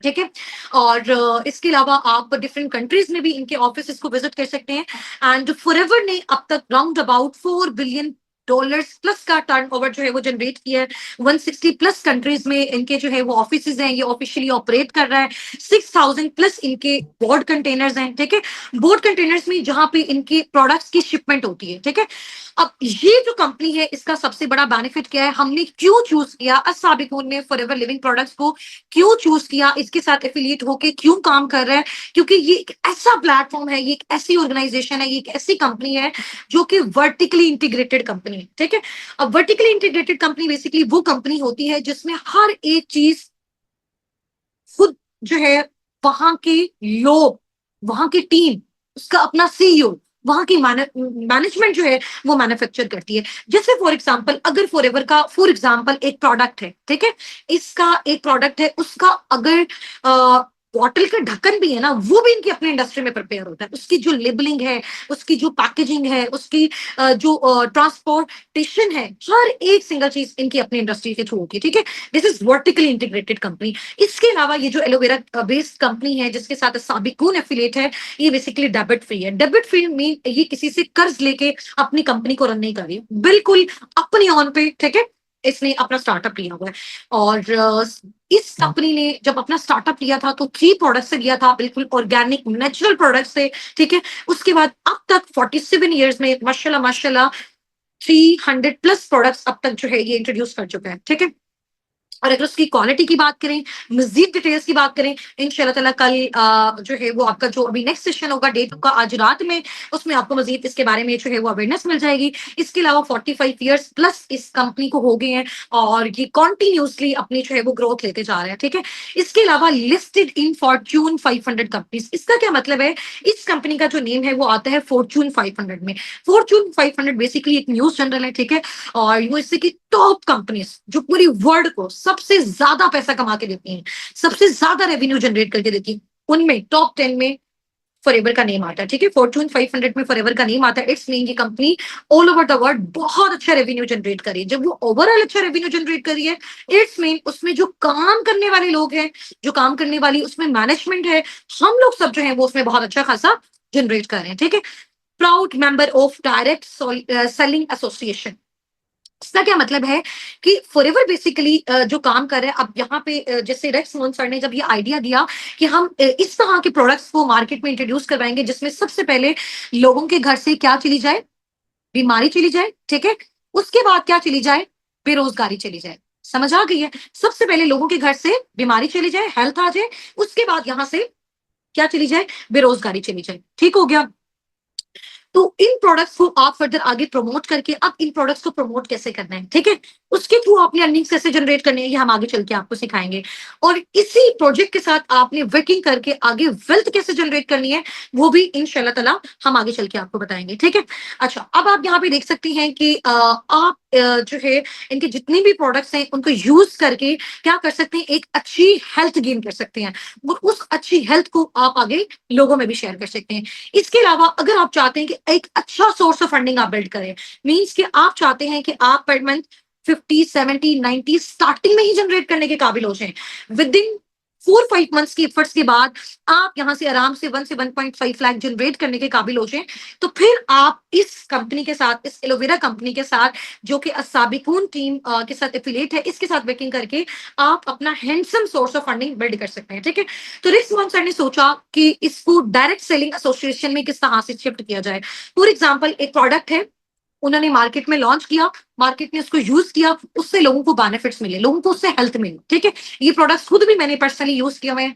ठीक है। और इसके अलावा आप डिफरेंट कंट्रीज में भी इनके ऑफिस को विजिट कर सकते हैं। एंड फॉरएवर ने अब तक राउंड अबाउट $4 बिलियन प्लस का टर्नओवर जो है वो जनरेट किया है। 160+ कंट्रीज में इनके जो है वो ऑफिस हैं, ये ऑफिशियली ऑपरेट कर रहा है। 6000+ इनके बोर्ड कंटेनर्स हैं। ठीक है। बोर्ड कंटेनर्स में जहां पे इनके प्रोडक्ट्स की शिपमेंट होती है। ठीक है। अब ये जो कंपनी है इसका सबसे बड़ा बेनिफिट क्या है, हमने क्यों चूज किया असाबिकून ने फॉरएवर लिविंग प्रोडक्ट्स को, क्यों चूज किया, इसके साथ एफिलिएट होके क्यों काम कर रहा है, क्योंकि ये एक ऐसा प्लेटफॉर्म है, ये एक ऐसी ऑर्गेनाइजेशन है, ये एक ऐसी कंपनी है जो कि वर्टिकली इंटीग्रेटेड कंपनी है। ठीक है। अब वर्टिकली इंटीग्रेटेड कंपनी बेसिकली वो कंपनी होती है जिसमें हर एक चीज खुद जो है, वहां के लोग, वहां की टीम, उसका अपना सीईओ, वहां की मैनेजमेंट जो है वो मैन्युफैक्चर करती है। जैसे फॉर एग्जांपल, अगर फॉरएवर का फॉर एग्जांपल एक प्रोडक्ट है, ठीक है, इसका एक प्रोडक्ट है, उसका अगर बॉटल का ढक्कन भी है ना, वो भी इनकी अपनी इंडस्ट्री में प्रिपेयर होता है। उसकी जो लेबलिंग है, उसकी जो पैकेजिंग है, उसकी जो ट्रांसपोर्टेशन है, हर एक सिंगल चीज इनकी अपनी इंडस्ट्री के थ्रू होती है। ठीक है। This is vertically integrated company. इसके अलावा ये जो एलोवेरा बेस्ड कंपनी है जिसके साथ साबिकून एफिलिएट है, ये बेसिकली डेबिट फ्री है। डेबिट फ्री मीन ये किसी से कर्ज लेके अपनी कंपनी को रन नहीं कर रही है, बिल्कुल अपनी ऑन पे। ठीक है। इसने अपना स्टार्टअप लिया हुआ है। और इस कंपनी ने जब अपना स्टार्टअप लिया था तो 3 प्रोडक्ट से लिया था, बिल्कुल ऑर्गेनिक नेचुरल प्रोडक्ट से। ठीक है। उसके बाद अब तक 47 ईयर्स में माशाल्लाह माशाल्लाह 300+ प्रोडक्ट्स अब तक जो है ये इंट्रोड्यूस कर चुका है। ठीक है। और अगर उसकी क्वालिटी की बात करें, मज़ीद डिटेल्स की बात करें, इंशाल्लाह ताला कल जो है वो आपका जो अभी नेक्स्ट सेशन होगा डेट का आज रात में, उसमें आपको मज़ीद इसके बारे में जो है वो अवेयरनेस मिल जाएगी। इसके अलावा 45 इयर्स प्लस इस कंपनी को हो गए हैं और ये कंटिन्यूअसली अपनी जो है वो ग्रोथ लेते जा रहे हैं, ठीक है? इसके अलावा लिस्टेड इन फॉर्च्यून 500 कंपनीज़। इसका क्या मतलब है? इस कंपनी का जो नेम है वो आता है फॉर्च्यून 500 में। फॉर्च्यून 500 बेसिकली एक न्यूज़ जर्नल है, ठीक है? और यूएसए की टॉप कंपनीज जो पूरी वर्ल्ड को सबसे ज्यादा पैसा कमा के देती हैं, सबसे ज्यादा रेवेन्यू जनरेट करके देती हैं, उनमें टॉप 10 में फॉरएवर का नेम आता है, ठीक है? फॉर्च्यून 500 में फॉरएवर का नेम आता है। इट्स मीन ये company all over the world बहुत अच्छा रेवेन्यू जनरेट करी है। जब वो ओवरऑल अच्छा रेवेन्यू जनरेट करी है, इट्स मीन उसमें जो काम करने वाले लोग हैं, जो काम करने वाली उसमें मैनेजमेंट है, हम लोग सब जो है वो उसमें बहुत अच्छा खासा जनरेट कर रहे हैं, ठीक है? Proud member of direct selling association. इसका क्या मतलब है कि फॉरएवर बेसिकली जो काम कर रहे हैं अब यहाँ पे जैसे रेक्स मोहन सर ने जब ये आइडिया दिया कि हम इस तरह के प्रोडक्ट्स को मार्केट में इंट्रोड्यूस करवाएंगे जिसमें सबसे पहले लोगों के घर से क्या चली जाए, बीमारी चली जाए, ठीक है? उसके बाद क्या चली जाए, बेरोजगारी चली जाए। समझ आ गई है? सबसे पहले लोगों के घर से बीमारी चली जाए, हेल्थ आ जाए, उसके बाद यहां से क्या चली जाए, बेरोजगारी चली जाए। ठीक हो गया? तो इन प्रोडक्ट्स को आप फर्दर आगे प्रमोट करके अब इन प्रोडक्ट्स को प्रमोट कैसे करना है, ठीक है? उसके थ्रू आपने अर्निंग्स कैसे जनरेट करनी है, ये हम आगे चल के आपको सिखाएंगे। और इसी प्रोजेक्ट के साथ आपने वर्किंग करके आगे वेल्थ कैसे जनरेट करनी है, वो भी इंशाल्लाह ताला हम आगे चल के आपको बताएंगे, ठीक है? अच्छा, अब आप यहाँ पे देख सकती हैं कि आप जो है इनके जितने भी प्रोडक्ट्स हैं उनको यूज करके क्या कर सकते हैं, एक अच्छी हेल्थ गेन कर सकते हैं और उस अच्छी हेल्थ को आप आगे लोगों में भी शेयर कर सकते हैं। इसके अलावा अगर आप चाहते हैं कि एक अच्छा सोर्स ऑफ फंडिंग आप बिल्ड करें, मींस कि आप चाहते हैं कि आप पर मंथ 50, 70, 90 स्टार्टिंग में ही जनरेट करने के काबिल हो जाएं, विद इन 4-5 मंथ्स की एफर्ट्स के बाद आप यहां से आराम से 1 से 1.5 लाख जनरेट करने के काबिल हो जाएं, तो फिर आप इस कंपनी के साथ, इस एलोवेरा कंपनी के साथ जो कि असाबिकून टीम के साथ एफिलिएट है, इसके साथ वर्किंग करके आप अपना handsome source of funding build कर सकते हैं, ठीक है? तो रिस्क मोहन सर ने सोचा कि इसको डायरेक्ट सेलिंग एसोसिएशन में किस तरह से शिफ्ट किया जाए। फॉर एग्जाम्पल एक प्रोडक्ट है, उन्होंने मार्केट में लॉन्च किया, मार्केट ने उसको यूज किया, उससे लोगों को बेनिफिट्स मिले, लोगों को उससे हेल्थ मिली, ठीक है? ये प्रोडक्ट्स खुद भी मैंने पर्सनली यूज किए हुए हैं,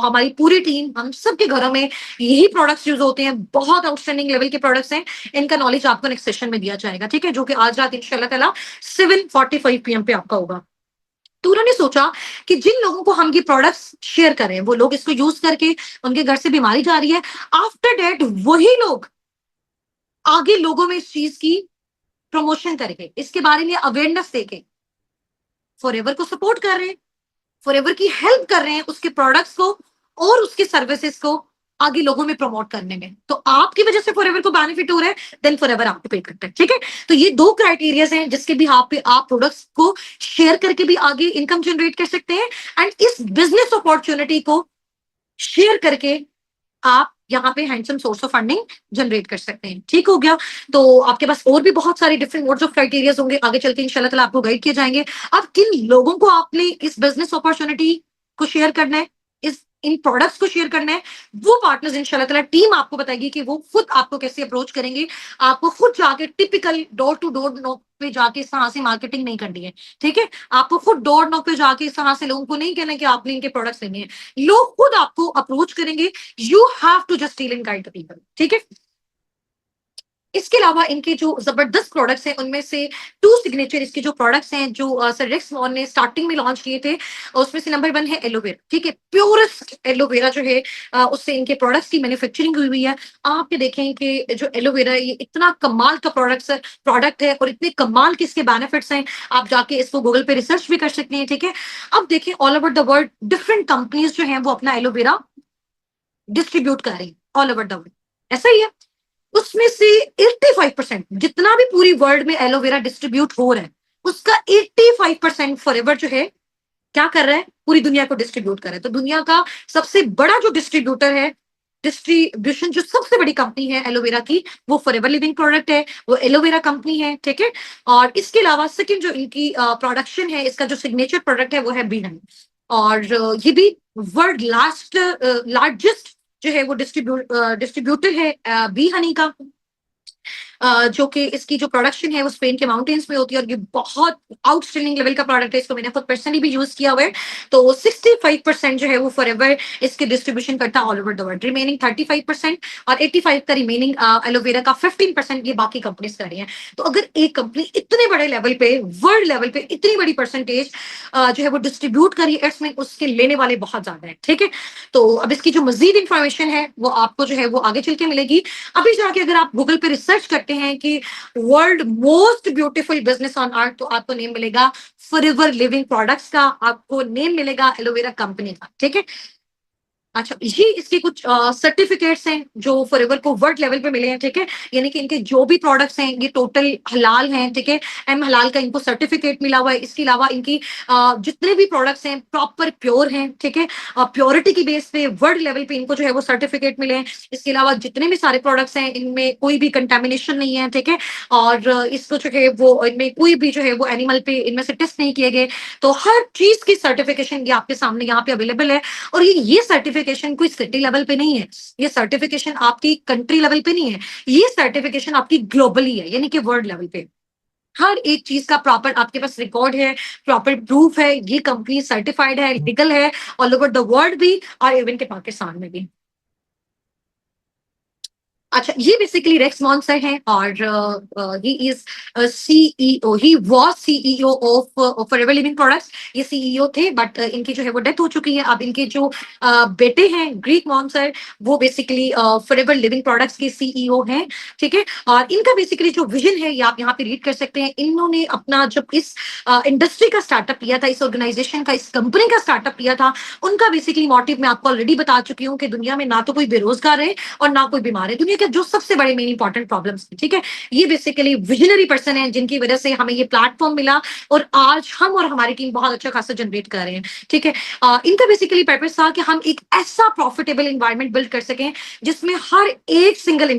हमारी पूरी टीम, हम सबके घरों में यही प्रोडक्ट्स यूज होते हैं, बहुत आउटस्टैंडिंग लेवल के प्रोडक्ट्स हैं। इनका नॉलेज आपको नेक्स्ट सेशन में दिया जाएगा, ठीक है? जो कि आज रात इंशाल्लाह ताला 7:45 PM पे आपका होगा। तो उन्होंने सोचा कि जिन लोगों को हम ये प्रोडक्ट्स शेयर करें, वो लोग इसको यूज करके उनके घर से बीमारी जा रही है, आफ्टर डेट वही लोग आगे लोगों में इस चीज की प्रमोशन करके, इसके बारे में अवेयरनेस देके फॉरएवर को सपोर्ट कर रहे हैं, फॉरएवर की हेल्प कर रहे हैं उसके प्रोडक्ट्स को और उसके सर्विसेज को आगे लोगों में प्रमोट करने में। तो आपकी वजह से फॉरएवर को बेनिफिट हो रहा है, देन फॉरएवर आपको पे करता है, ठीक है? तो ये दो क्राइटेरियाज हैं जिसके भी आप पे आप प्रोडक्ट्स को शेयर करके भी आगे इनकम जनरेट कर सकते हैं एंड इस बिजनेस अपॉर्चुनिटी को शेयर करके आप यहाँ पे handsome source of funding generate कर सकते हैं। ठीक हो गया? तो आपके पास और भी बहुत सारे डिफरेंट मोड्स ऑफ क्राइटेरियाज होंगे, आगे चल के इंशाल्लाह ताला आपको गाइड किए जाएंगे। अब किन लोगों को आपने इस बिजनेस अपॉर्चुनिटी को शेयर करना है, इस इन प्रोडक्ट्स को शेयर करना है, वो पार्टनर्स इंशाल्लाह ताला टीम आपको बताएगी कि वो खुद आपको कैसे अप्रोच करेंगे। आपको खुद जाके typical door to door knock पे जाके इस तरह से मार्केटिंग नहीं करनी है, ठीक है? आपको खुद डोर नॉक पे जाके इस तरह से लोगों को नहीं कहना कि आपने इनके प्रोडक्ट्स लेने हैं, लोग खुद आपको अप्रोच करेंगे। You have to just deal and guide the people, ठीक है? इसके अलावा इनके जो जबरदस्त प्रोडक्ट्स हैं उनमें से टू सिग्नेचर इसके जो प्रोडक्ट्स हैं जो सर रिक्स मॉन ने स्टार्टिंग में लॉन्च किए थे, उसमें से नंबर 1 है एलोवेरा, ठीक है? प्योरेस्ट एलोवेरा जो है उससे इनके प्रोडक्ट्स की मैन्युफैक्चरिंग हुई हुई है। आप ये देखें कि जो एलोवेरा ये इतना कमाल का प्रोडक्ट है और इतने कमाल के इसके बेनिफिट्स हैं, आप जाके इसको गूगल पे रिसर्च भी कर सकते हैं, ठीक है? अब देखें all over the world different companies जो हैं वो अपना एलोवेरा डिस्ट्रीब्यूट कर रही है ऑल ओवर द वर्ल्ड, ऐसा ही है। उसमें से 85% जितना भी पूरी वर्ल्ड में एलोवेरा डिस्ट्रीब्यूट हो रहा है, उसका 85% फॉरएवर जो है क्या कर रहा है, पूरी दुनिया को डिस्ट्रीब्यूट कर रहा है। तो दुनिया का सबसे बड़ा जो डिस्ट्रीब्यूटर है, डिस्ट्रीब्यूशन जो सबसे बड़ी कंपनी है एलोवेरा की, वो फॉरएवर लिविंग प्रोडक्ट है, वो एलोवेरा कंपनी है, ठीक है? और इसके अलावा सेकंड जो इनकी प्रोडक्शन है, इसका जो सिग्नेचर प्रोडक्ट है वो है बी हनी, और ये भी वर्ल्ड लार्जेस्ट जो है वो डिस्ट्रीब्यूटर है बी हनी का। जो कि इसकी जो प्रोडक्शन है वो स्पेन के माउंटेन्स में होती है और ये बहुत आउटस्टैंडिंग लेवल का प्रोडक्ट है। इसको मैंने खुद पर्सनली भी यूज किया हुआ है। तो 65% जो है वो फॉरएवर इसके डिस्ट्रीब्यूशन करता है all over the world. Remaining 35% और 85 का रिमेनिंग एलोवेरा का 15% ये बाकी कंपनीज कर रही हैं। तो अगर एक कंपनी इतने बड़े लेवल पे, वर्ल्ड लेवल पे इतनी बड़ी परसेंटेज जो है वो डिस्ट्रीब्यूट करी है, इसमें उसके लेने वाले बहुत ज्यादा है। ठीक है, तो अब इसकी जो मजीद इंफॉर्मेशन है वो आपको जो है वो आगे चल के मिलेगी। अभी जाके अगर आप गूगल पे रिसर्च करते हैं कि world most beautiful business on earth, तो आपको नेम मिलेगा फॉरएवर लिविंग प्रोडक्ट्स का, आपको नेम मिलेगा एलोवेरा कंपनी का। ठीक है, अच्छा, ये इसके कुछ सर्टिफिकेट्स हैं जो फॉरएवर को वर्ल्ड लेवल पे मिले हैं। ठीक है, यानी कि इनके जो भी प्रोडक्ट्स हैं ये टोटल हलाल हैं। ठीक है, एम हलाल का इनको सर्टिफिकेट मिला हुआ है। इसके अलावा इनकी जितने भी प्रोडक्ट्स हैं प्रॉपर प्योर हैं। ठीक है, प्योरिटी की बेस पे वर्ल्ड लेवल पे इनको जो है वो सर्टिफिकेट मिले हैं। इसके अलावा जितने भी सारे प्रोडक्ट्स हैं इनमें कोई भी कंटेमिनेशन नहीं है। ठीक है, और इसको जो है वो इनमें कोई भी जो है वो एनिमल पे इनमें से टेस्ट नहीं किए गए। तो हर चीज की सर्टिफिकेशन ये आपके सामने यहाँ पे अवेलेबल है। और ये सर्टिफिकेशन कोई सिटी लेवल पे नहीं है, ये सर्टिफिकेशन आपकी कंट्री लेवल पे नहीं है, ये सर्टिफिकेशन आपकी ग्लोबली है, यानी कि वर्ल्ड लेवल पे हर एक चीज का प्रॉपर आपके पास रिकॉर्ड है, प्रॉपर प्रूफ है, ये कंपनी सर्टिफाइड है, लीगल है ऑल ओवर द वर्ल्ड भी और इवन के पाकिस्तान में भी। अच्छा, ये बेसिकली रेक्स मॉन्सर हैं और he is CEO, he was CEO of forever living products. ये सीईओ थे बट इनकी जो है वो डेथ हो चुकी है। अब इनके जो बेटे हैं ग्रीक मॉन्सर, वो बेसिकली फॉरएवर लिविंग प्रोडक्ट्स के सीईओ हैं। ठीक है, और इनका बेसिकली जो विजन है ये आप यहाँ पे रीड कर सकते हैं। इन्होंने अपना जब इस इंडस्ट्री का स्टार्टअप किया था, इस ऑर्गेनाइजेशन का, इस कंपनी का स्टार्टअप किया था, उनका बेसिकली मोटिव मैं आपको ऑलरेडी बता चुकी हूँ कि दुनिया में ना तो कोई बेरोजगार है और ना कोई बीमार है। दुनिया के जो सबसे बड़े मेन इंपॉर्टेंट प्रॉब्लम्स, ठीक है, ये बेसिकली विजनरी पर्सन है जिनकी वजह से हमें ये प्लेटफॉर्म मिला और आज हम और हमारी टीम बहुत अच्छा खासा जनरेट कर रहे हैं। ठीक है, इनका बेसिकली पर्पस था कि हम एक ऐसा प्रॉफिटेबल एनवायरनमेंट बिल्ड कर सकें जिसमें हर एक सिंगल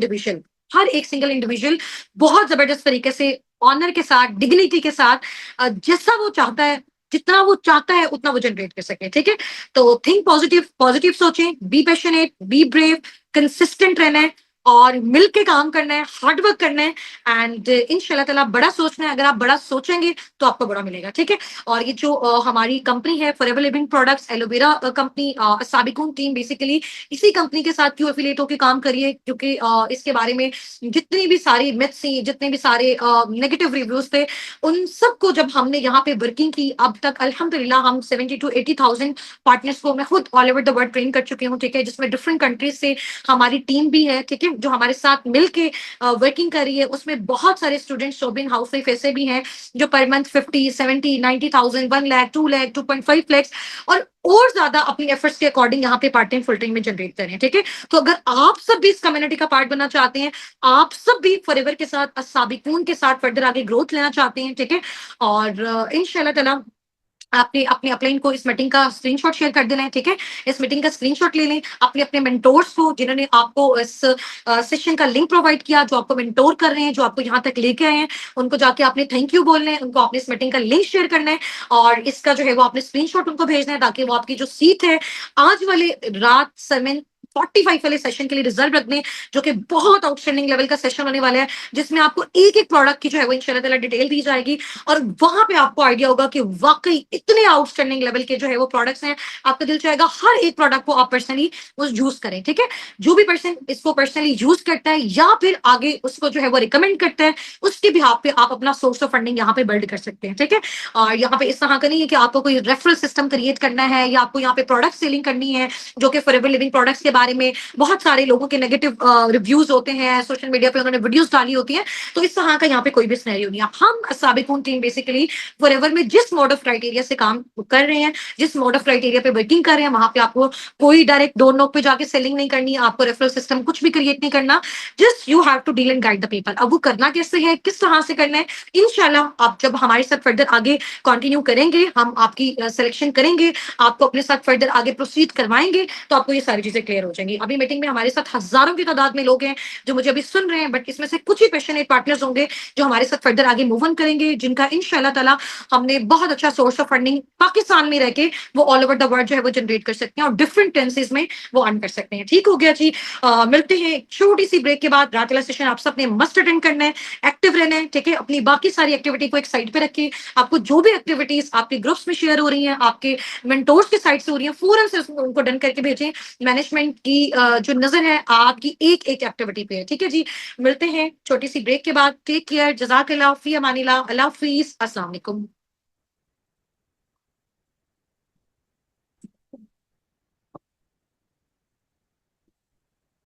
इंडिविजुअल बहुत जबरदस्त तरीके से ऑनर के साथ, डिग्निटी के साथ, जैसा वो चाहता है, जितना वो चाहता है उतना वो जनरेट कर सके। ठीक है, तो थिंक पॉजिटिव, पॉजिटिव सोचें, be passionate, be brave, consistent रहना है और मिल के काम करना है, हार्ड वर्क करना है एंड इंशाल्लाह ताला बड़ा सोचना है। अगर आप बड़ा सोचेंगे तो आपको बड़ा मिलेगा। ठीक है, और ये जो हमारी कंपनी है forever living products aloe vera company, Sabiqoon team basically इसी कंपनी के साथ क्यों एफिलिएट होकर काम करिए, क्योंकि इसके बारे में जितनी भी सारी मिथ्स थी, जितने भी सारे नेगेटिव रिव्यूज थे, उन सबको जब हमने यहाँ पे वर्किंग की, अब तक अल्हम्दुलिल्लाह हम 70 to 80,000 पार्टनर्स को मैं खुद all over the world train कर चुकी हूँ। ठीक है, जिसमें डिफरेंट कंट्रीज से हमारी टीम भी है। ठीक है, जो हमारे साथ मिलके वर्किंग कर रही है, उसमें बहुत सारे स्टूडेंट्स शोबिंग हाउस वाइफ ऐसे भी हैं जो पर मंथ 50, 70, 90,000, 1 लाख, 2 लाख, 2.5 लाख और ज्यादा अपनी एफर्ट्स के अकॉर्डिंग यहाँ पे पार्ट टाइम फुल टाइम में जनरेट करें। ठीक है, तो अगर आप सब भी इस कम्युनिटी का पार्ट बनना चाहते हैं, आप सब भी फॉरएवर के साथ, साबिकून के साथ फर्दर आगे ग्रोथ लेना चाहते हैं, ठीक है, और इंशाल्लाह ताला आपने अपने अपलाइन को इस मीटिंग का स्क्रीनशॉट शेयर कर देना है। ठीक है, इस मीटिंग का स्क्रीनशॉट ले लें, अपने अपने मेंटोर्स को जिन्होंने आपको इस सेशन का लिंक प्रोवाइड किया, जो आपको मेंटोर कर रहे हैं, जो आपको यहाँ तक लेके आए हैं, उनको जाके आपने थैंक यू बोलना है, उनको आपने इस मीटिंग का लिंक शेयर करना है और इसका जो है वो आपने स्क्रीनशॉट उनको भेजना है ताकि वो आपकी जो सीट है आज वाले रात 7:45 वाले सेशन के लिए रिजर्व रख दें, जो कि बहुत आउटस्टैंडिंग लेवल का सेशन होने वाला है, जिसमें आपको एक एक प्रोडक्ट की जो है वो इंशाल्लाह ताला डिटेल दी जाएगी और वहां पे आपको आइडिया होगा कि वाकई इतने आउटस्टैंडिंग लेवल के जो है वो प्रोडक्ट्स हैं। आपका दिल चाहेगा हर एक प्रोडक्ट को आप पर्सनली यूज करें। ठीक है, जो भी पर्सन इसको पर्सनली यूज करता है या फिर आगे उसको जो है वो रिकमेंड करता है, उसके बिहाफ पे आप अपना सोर्स ऑफ फंडिंग यहाँ पे बिल्ड कर सकते हैं। ठीक है, और यहाँ पे इस तरह का नहीं है कि आपको कोई रेफरल सिस्टम क्रिएट करना है या आपको यहाँ पे प्रोडक्ट सेलिंग करनी है, जो कि फॉरएवर लिविंग प्रोडक्ट्स के बारे में बहुत सारे लोगों के नेगेटिव रिव्यूज होते हैं, सोशल मीडिया पे उन्होंने वीडियोस डाली होती हैं, तो इस तरह का यहाँ पे कोई भी सिनेरियो नहीं है। हम साबिकून टीम बेसिकली फॉरएवर में जिस मोड ऑफ क्राइटेरिया से काम कर रहे हैं, जिस मोड ऑफ क्राइटेरिया पे वर्किंग कर रहे हैं, वहां पे आपको कोई डायरेक्ट डोर नॉक पे जाके सेलिंग नहीं करनी है, आपको रेफरल सिस्टम कुछ भी क्रिएट नहीं करना, just you have to deal and guide the people. अब वो करना कैसे है, किस तरह से करना है, इंशाल्लाह आप जब हमारे साथ फर्दर आगे कंटिन्यू करेंगे, हम आपकी सिलेक्शन करेंगे, आपको अपने साथ फर्दर आगे प्रोसीड करवाएंगे, तो आपको ये सारी चीजें क्लियर हो जाएंगी। अभी मीटिंग में हमारे साथ हजारों की तादाद में लोग हैं जो मुझे अभी सुन रहे हैं, बट इसमें से कुछ ही पैशनेट पार्टनर्स होंगे जो हमारे साथ फर्दर आगे मूव ऑन करेंगे, जिनका इंशाल्लाह ताला हमने बहुत अच्छा सोर्स ऑफ फंडिंग पाकिस्तान में रह के वो ऑल ओवर द वर्ल्ड जो है वो जनरेट कर सकते हैं और डिफरेंट टेंसेज में वो अर्न कर सकते हैं। ठीक हो गया जी। मिलते हैं एक छोटी सी ब्रेक के बाद। रात वाला सेशन आप सबने मस्ट अटेंड करना है, एक्टिव रहना है, ठीक है। अपनी बाकी सारी एक्टिविटी को एक साइड पे रखिए। आपको जो भी एक्टिविटीज आपके ग्रुप्स में शेयर हो रही हैं, आपके मेंटोर्स के साइड से हो रही हैं, फौरन से उनको डन करके भेजें। मैनेजमेंट की जो नजर है आपकी एक एक एक्टिविटी पे है, ठीक है जी। मिलते हैं छोटी सी ब्रेक के बाद। टेक केयर, जजाकल्लाह, फी अमानिल्लाह, अल्लाह हाफिज, अस्सलाम वालेकुम।